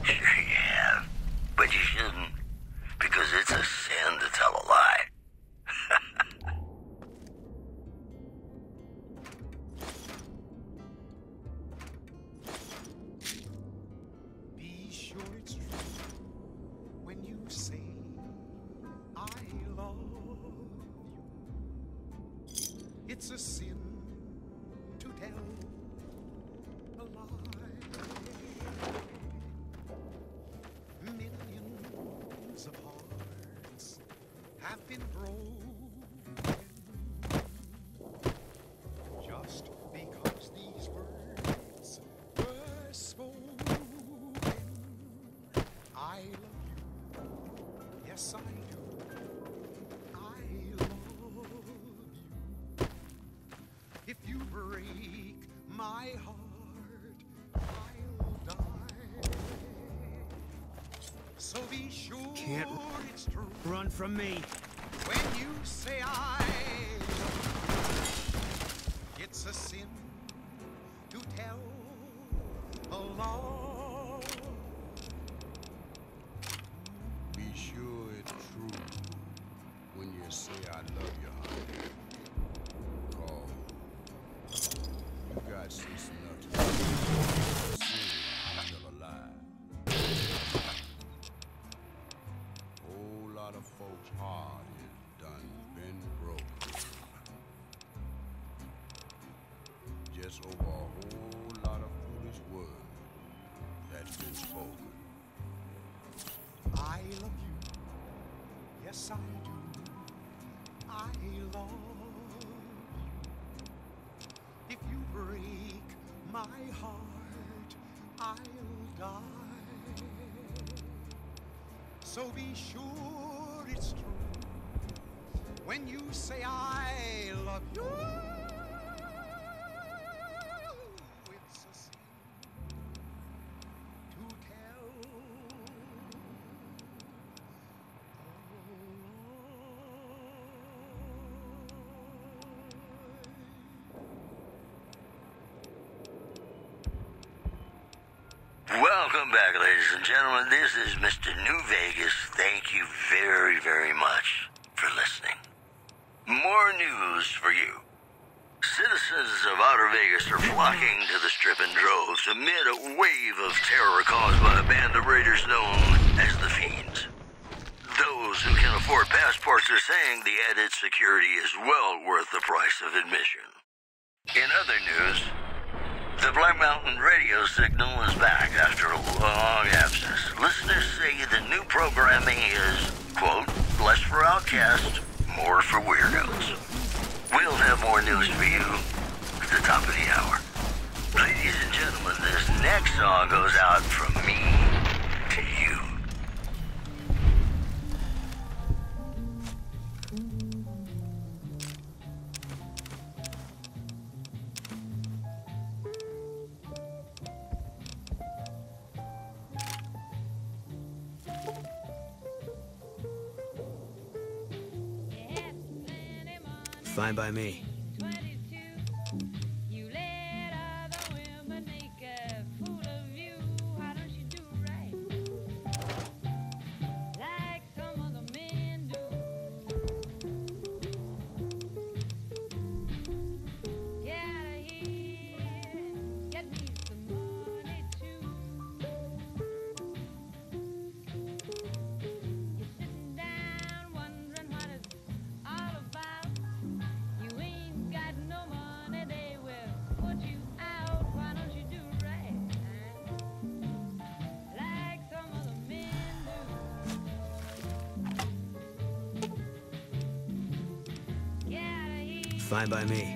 Sure you have, but you shouldn't, because it's a sin to tell a lie. Be sure it's true when you say I love you. It's a sin to tell a lie. Millions of hearts have been broken just because these words were spoken. I love you, yes I do. I love you. If you break my heart, I'll die. So be sure it's true. Run from me. When you say I love you, it's a sin to tell a lie. Be sure it's true when you say I love you, honey. Cause you got sense enough to tell a lie. Whole lot of folks' heart is done been broken. Just over a whole lot of foolish words that's been spoken. I love you, yes I do. I love you. If you break my heart, I'll die. So be sure it's true when you say I love you. It's a sin to tell. Welcome back, ladies and gentlemen. This is Mr. New Vegas. Thank you very, very much for listening. More news for you. Citizens of Outer Vegas are flocking to the Strip in droves amid a wave of terror caused by a band of raiders known as the Fiends. Those who can afford passports are saying the added security is well worth the price of admission. In other news, the Black Mountain radio signal is back after a long absence. Listeners say the new programming is, quote, less for outcasts, more for weirdos. We'll have more news for you at the top of the hour. Ladies and gentlemen, this next song goes out from me to you. Fine by me. Fine by me.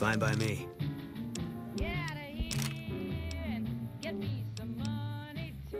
Fine by me. Get out of here and get me some money too.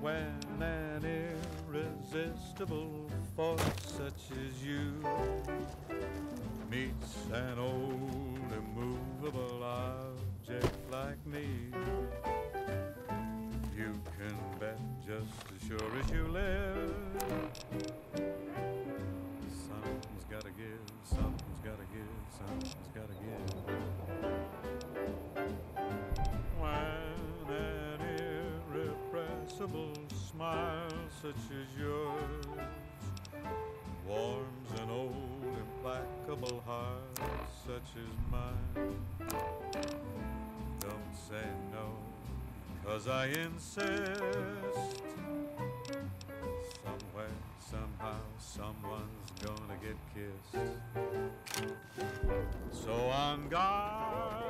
When an irresistible force such as you meets an old immovable object like me, you can bet just as sure as you live, something's gotta give, something's gotta give, something's gotta give. When an irrepressible smile such as yours warms an old implacable heart such as mine, don't say no, 'cause I insist. Somewhere, somehow, someone's gonna get kissed. So on guard,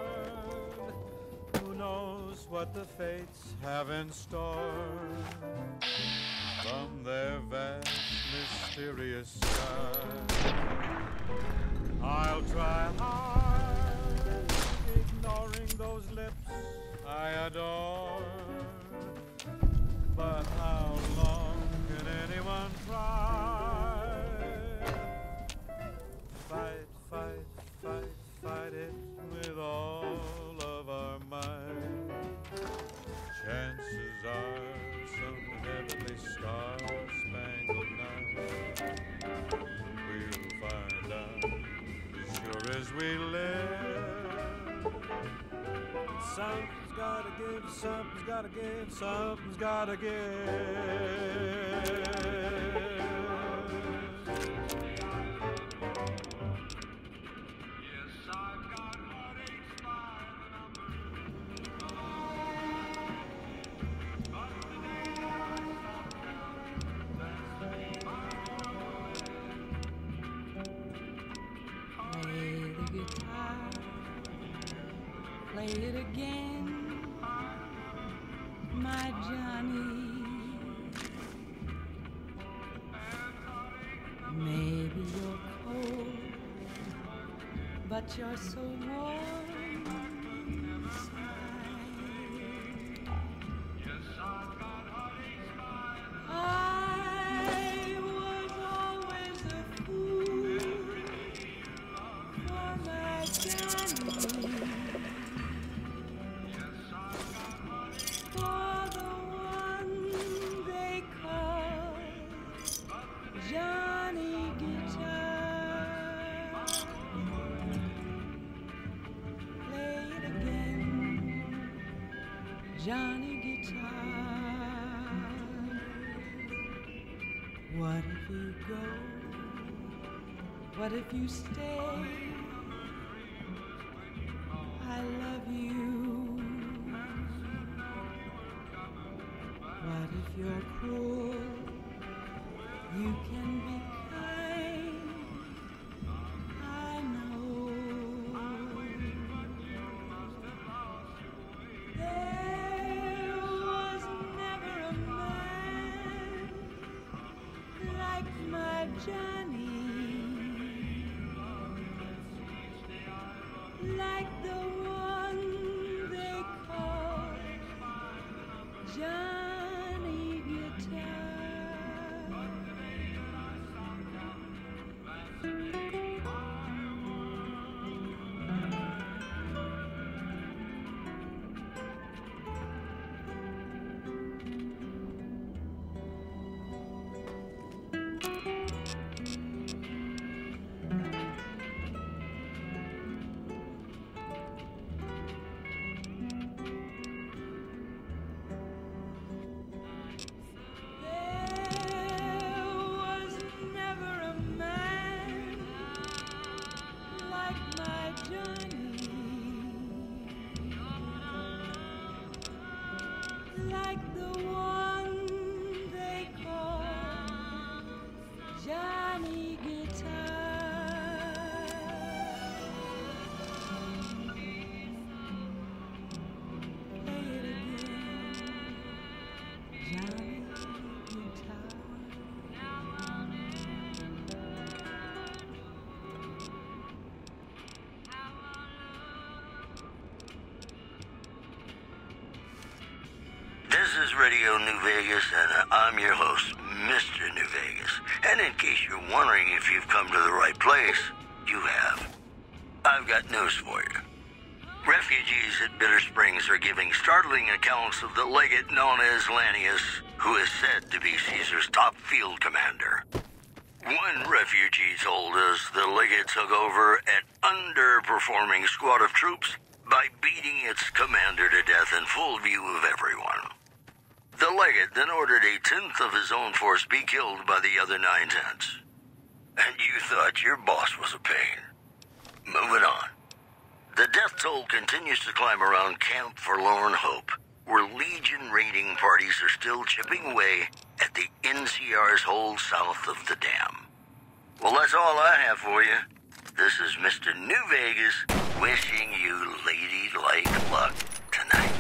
who knows what the fates have in store from their vast, mysterious sky. I'll try hard, ignoring those lips I adore. But how long can anyone try? Fight, fight, fight, fight it with all of our might. Chances are some heavenly star-spangled night we'll find out as sure as we live. Something's gotta give, something's gotta give, something's gotta give. Play it again, my Johnny. Maybe you're cold, but you're so warm inside. I was always a fool for my Johnny. For the one they call Johnny Guitar. Play it again, Johnny Guitar. What if you go? What if you stay? I love you. What if you're cruel? You can be kind. I know. There was Johnny, like the one they call Johnny Guitar. Like the one they call Johnny Guitar. Play it again, Johnny Guitar. This is Radio New Vegas, and I'm your host, Mr. New Vegas. And in case you're wondering if you've come to the right place, you have. I've got news for you. Refugees at Bitter Springs are giving startling accounts of the legate known as Lanius, who is said to be Caesar's top field commander. One refugee told us the legate took over an underperforming squad of troops by beating its commander to death in full view of everyone. The legate then ordered a tenth of his own force be killed by the other 9/10. And you thought your boss was a pain. Moving on. The death toll continues to climb around Camp Forlorn Hope, where Legion raiding parties are still chipping away at the NCR's hold south of the dam. Well, that's all I have for you. This is Mr. New Vegas wishing you ladylike luck tonight.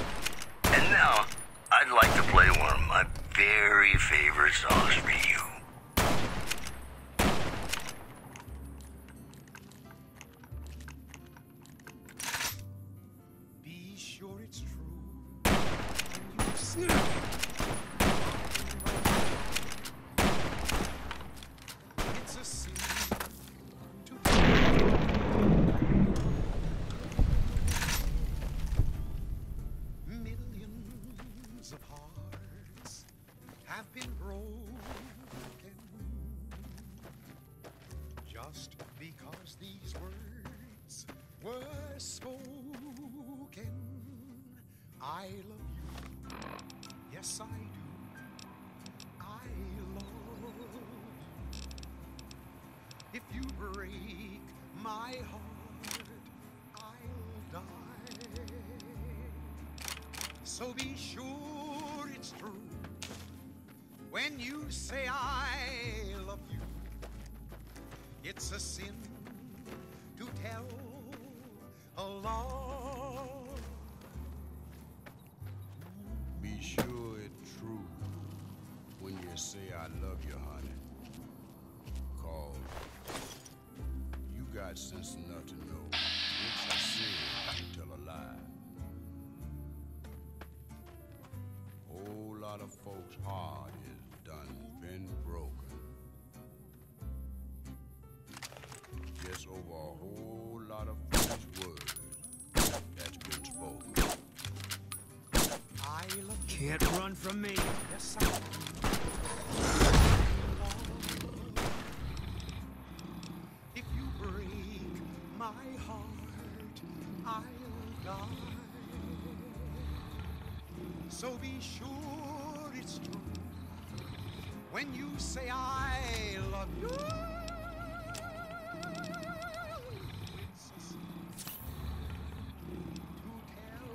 And now, I'd like to play one of my very favorite songs for you. Be sure it's true. You see it's a sin to millions of hearts have been broken just because these words were spoken. I love you, yes I do. I love you. If you break my heart, I'll die. So be sure it's true when you say I love you. It's a sin to tell a lie. Be sure it's true when you say I love you, honey. 'Cause you got sense enough to know it's a sin to tell a lie. Whole lot of folks' heart is done been broken. Just over a whole lot of folks' words that's been spoken. I love you. Can't run from me. Yes, I do. If you break my heart, I'll die. So be sure it's true when you say I love you. It's a sin to tell.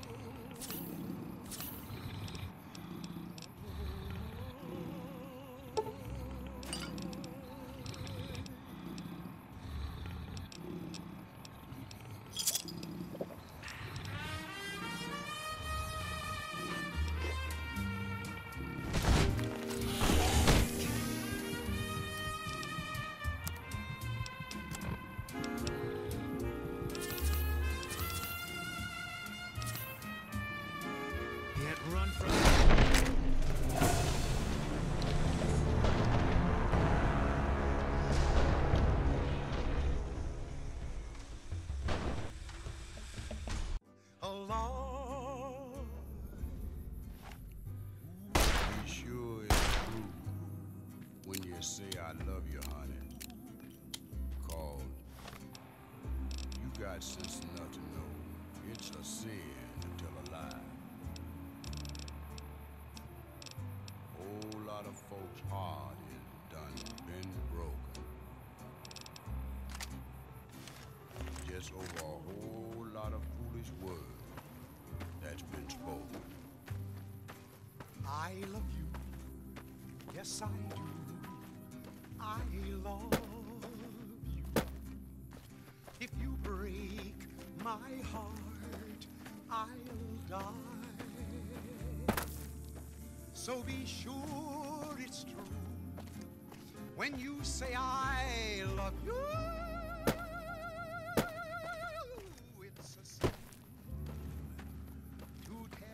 along. Be sure it's true when you say I love you, honey. 'Cause you got sense enough to know it's a sin to tell a lie. Whole lot of folks' heart is done been broken. Just over a whole lot of foolish words that's been spoken. I love you, yes I do. I love you. If you break my heart, I'll die. So be sure it's true when you say I love you. It's a sin to tell.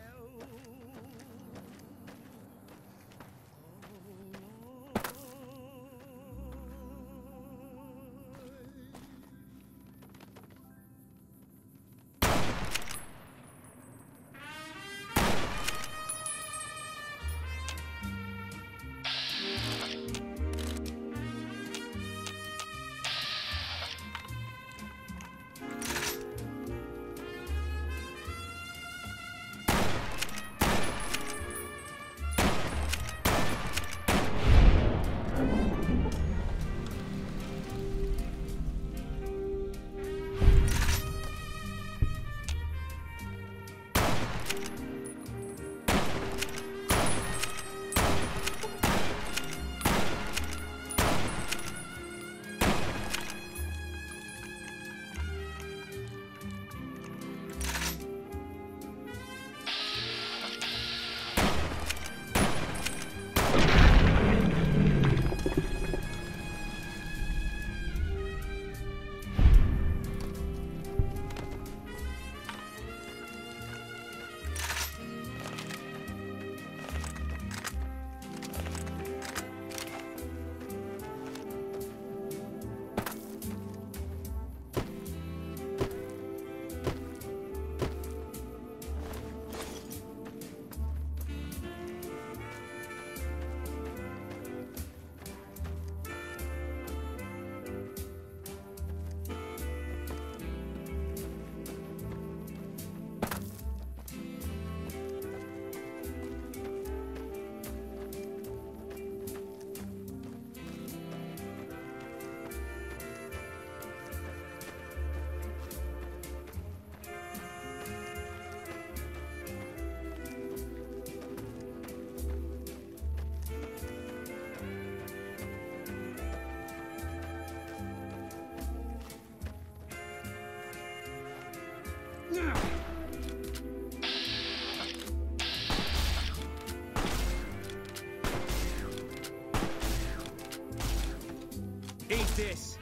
Eat this.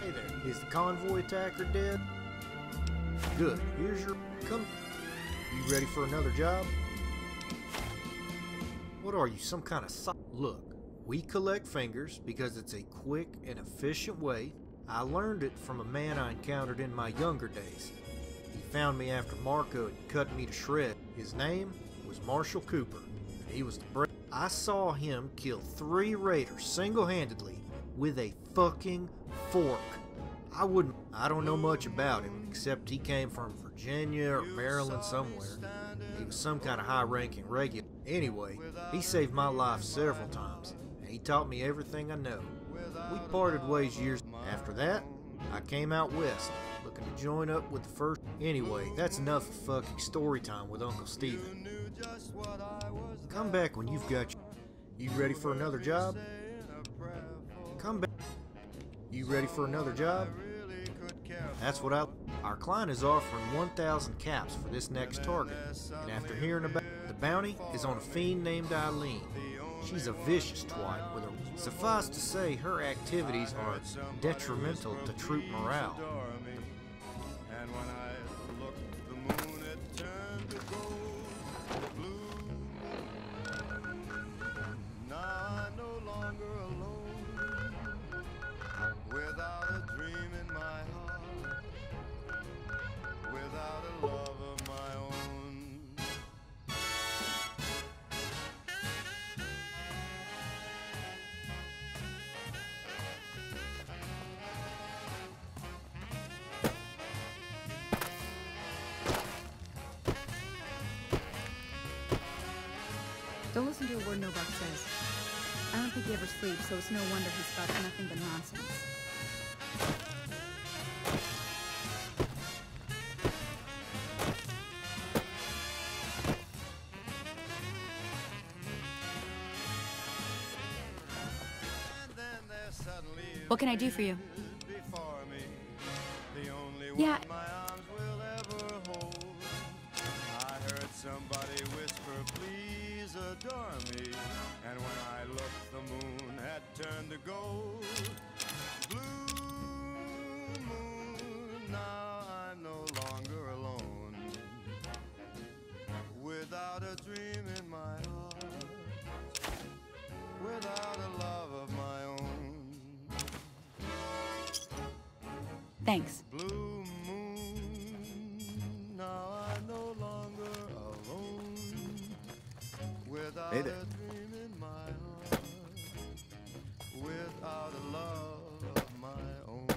Hey there, is the convoy attacker dead? Good, here's your... come... You ready for another job? What are you, some kind of Look, we collect fingers because it's a quick and efficient way. I learned it from a man I encountered in my younger days. He found me after Marco had cut me to shreds. His name was Marshall Cooper, and he was the I saw him kill 3 raiders single-handedly with a fucking fork. I don't know much about him, except he came from Virginia or Maryland somewhere. He was some kind of high-ranking regular. Anyway, he saved my life several times, and he taught me everything I know. We parted ways years after that. I came out west, looking to join up with the first. Anyway, that's enough of fucking story time with Uncle Steven. Come back when you've got your... You ready for another job? Come back. You ready for another job? That's what Our client is offering 1,000 caps for this next target, and after hearing about the bounty is on a fiend named Eileen. She's a vicious twat with a... Suffice to say, her activities are detrimental to troop morale. And when I looked the moon, it turned to gold blue. Now I'm no longer alone, without a dream in my heart, without a love of my own. Don't listen to a word Novak says. I don't think he ever sleeps, so it's no wonder he spouts nothing but nonsense. What can I do for you? Yeah. I heard somebody whisper, please adore me. And when I looked, the moon had turned to gold. Blue moon, now I'm no longer alone, without a dream in my heart, without a love of my own. Thanks. Blue moon, now I'm no longer alone, without Hey there. a dream in my heart, without a love of my own.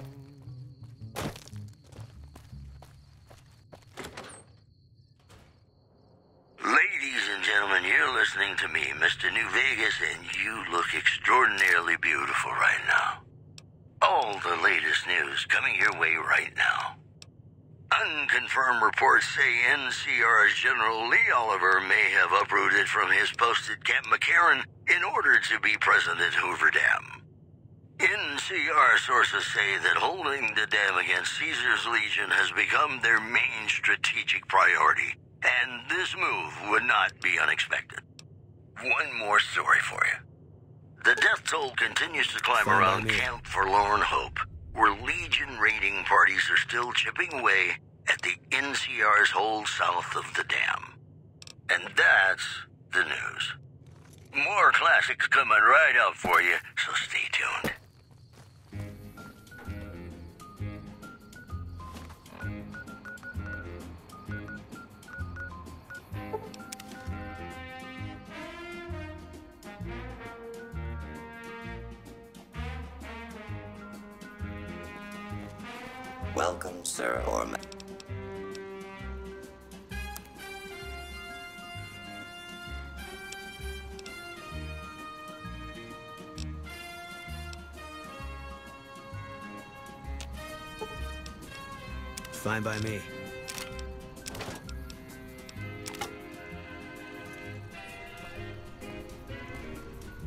Ladies and gentlemen, you're listening to me, Mr. New Vegas, and you look extraordinarily beautiful right now. All the latest news coming your way right now. Unconfirmed reports say NCR's General Lee Oliver may have uprooted from his post at Camp McCarran in order to be present at Hoover Dam. NCR sources say that holding the dam against Caesar's Legion has become their main strategic priority, and this move would not be unexpected. One more story for you. The death toll continues to climb around Camp Forlorn Hope, where Legion raiding parties are still chipping away at the NCR's hold south of the dam. And that's the news. More classics coming right up for you, so stay tuned. Welcome, sir, or ma- Fine by me.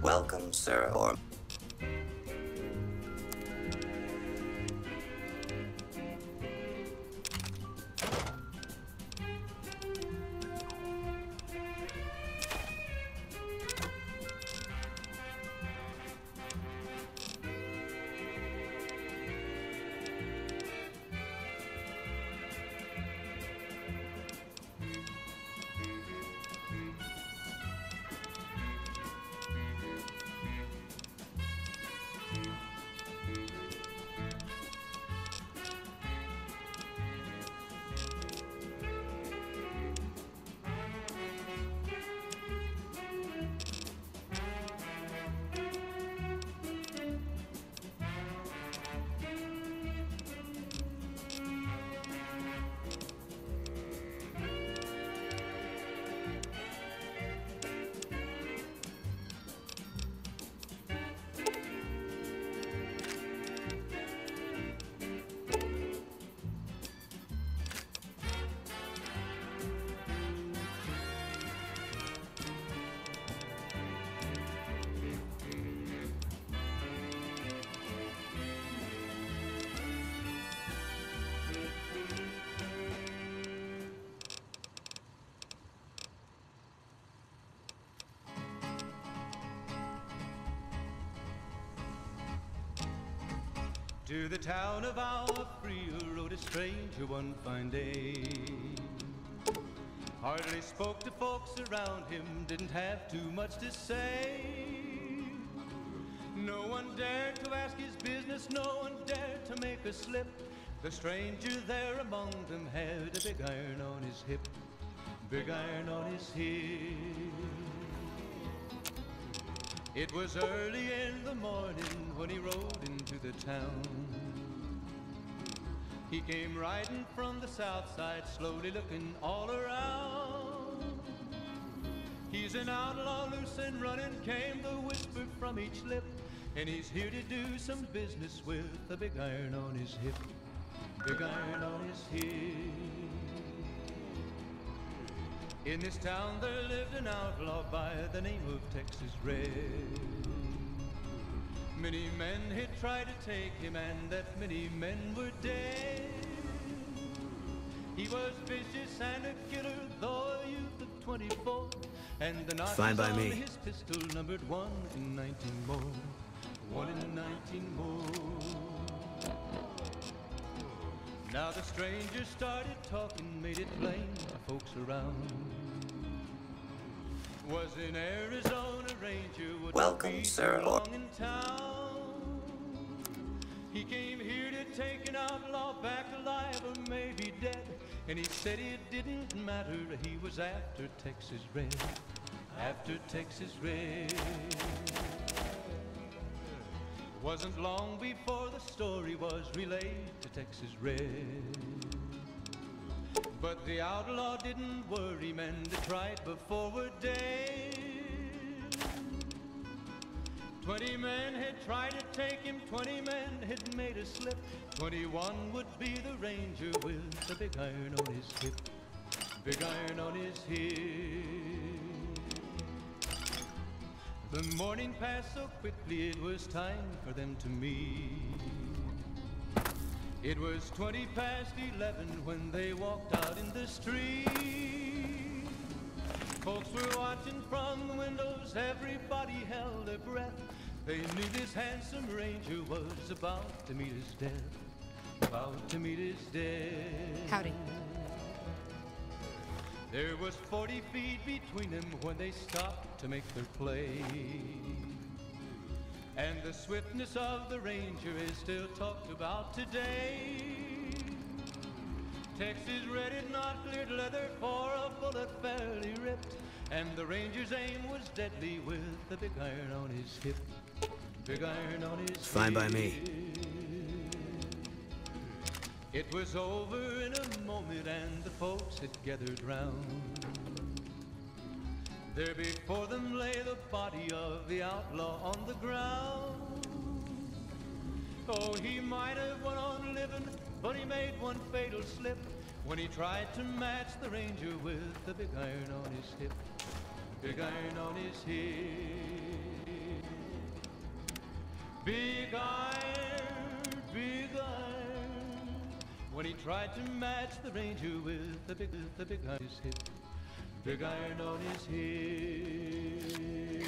Welcome, sir, or... To the town of our Frio rode a stranger one fine day. Hardly spoke to folks around him, didn't have too much to say. No one dared to ask his business, no one dared to make a slip. The stranger there among them had a big iron on his hip, big iron on his hip. It was early in the morning when he rode into the town. He came riding from the south side, slowly looking all around. He's an outlaw, loose and running, came the whisper from each lip. And he's here to do some business with a big iron on his hip, big iron on his hip. In this town there lived an outlaw by the name of Texas Red. Many men had tried to take him, and that many men were dead. He was vicious and a killer, though a youth of 24, and the notches on his pistol numbered 1 in 19 more, 1 in 19 more. Now the stranger started talking, made it plain to folks around. Was in Arizona Ranger, would Welcome, sir. long in town. He came here to take an outlaw back alive or maybe dead. And he said it didn't matter, he was after Texas Red, after Texas Red. Wasn't long before the story was relayed to Texas Red. But the outlaw didn't worry, men to try it before we're dead. 20 men had tried to take him, 20 men had made a slip. 21 would be the ranger with the big iron on his hip, big iron on his hip. The morning passed so quickly, it was time for them to meet. It was 20 past 11 when they walked out in the street. Folks were watching from the windows, everybody held their breath. They knew this handsome ranger was about to meet his death, about to meet his death. Howdy. There was 40 feet between them when they stopped to make their play. And the swiftness of the ranger is still talked about today. Texas Red had not cleared leather for a bullet fairly ripped, and the ranger's aim was deadly with the big iron on his hip, big iron on his Fine by me. It was over in a moment and the folks had gathered round. There before them lay the body of the outlaw on the ground. Oh, he might have went on living, but he made one fatal slip when he tried to match the ranger with the big iron on his hip, big iron on his hip. Big iron, big iron, when he tried to match the ranger with the big iron on his hip, big iron on his hip.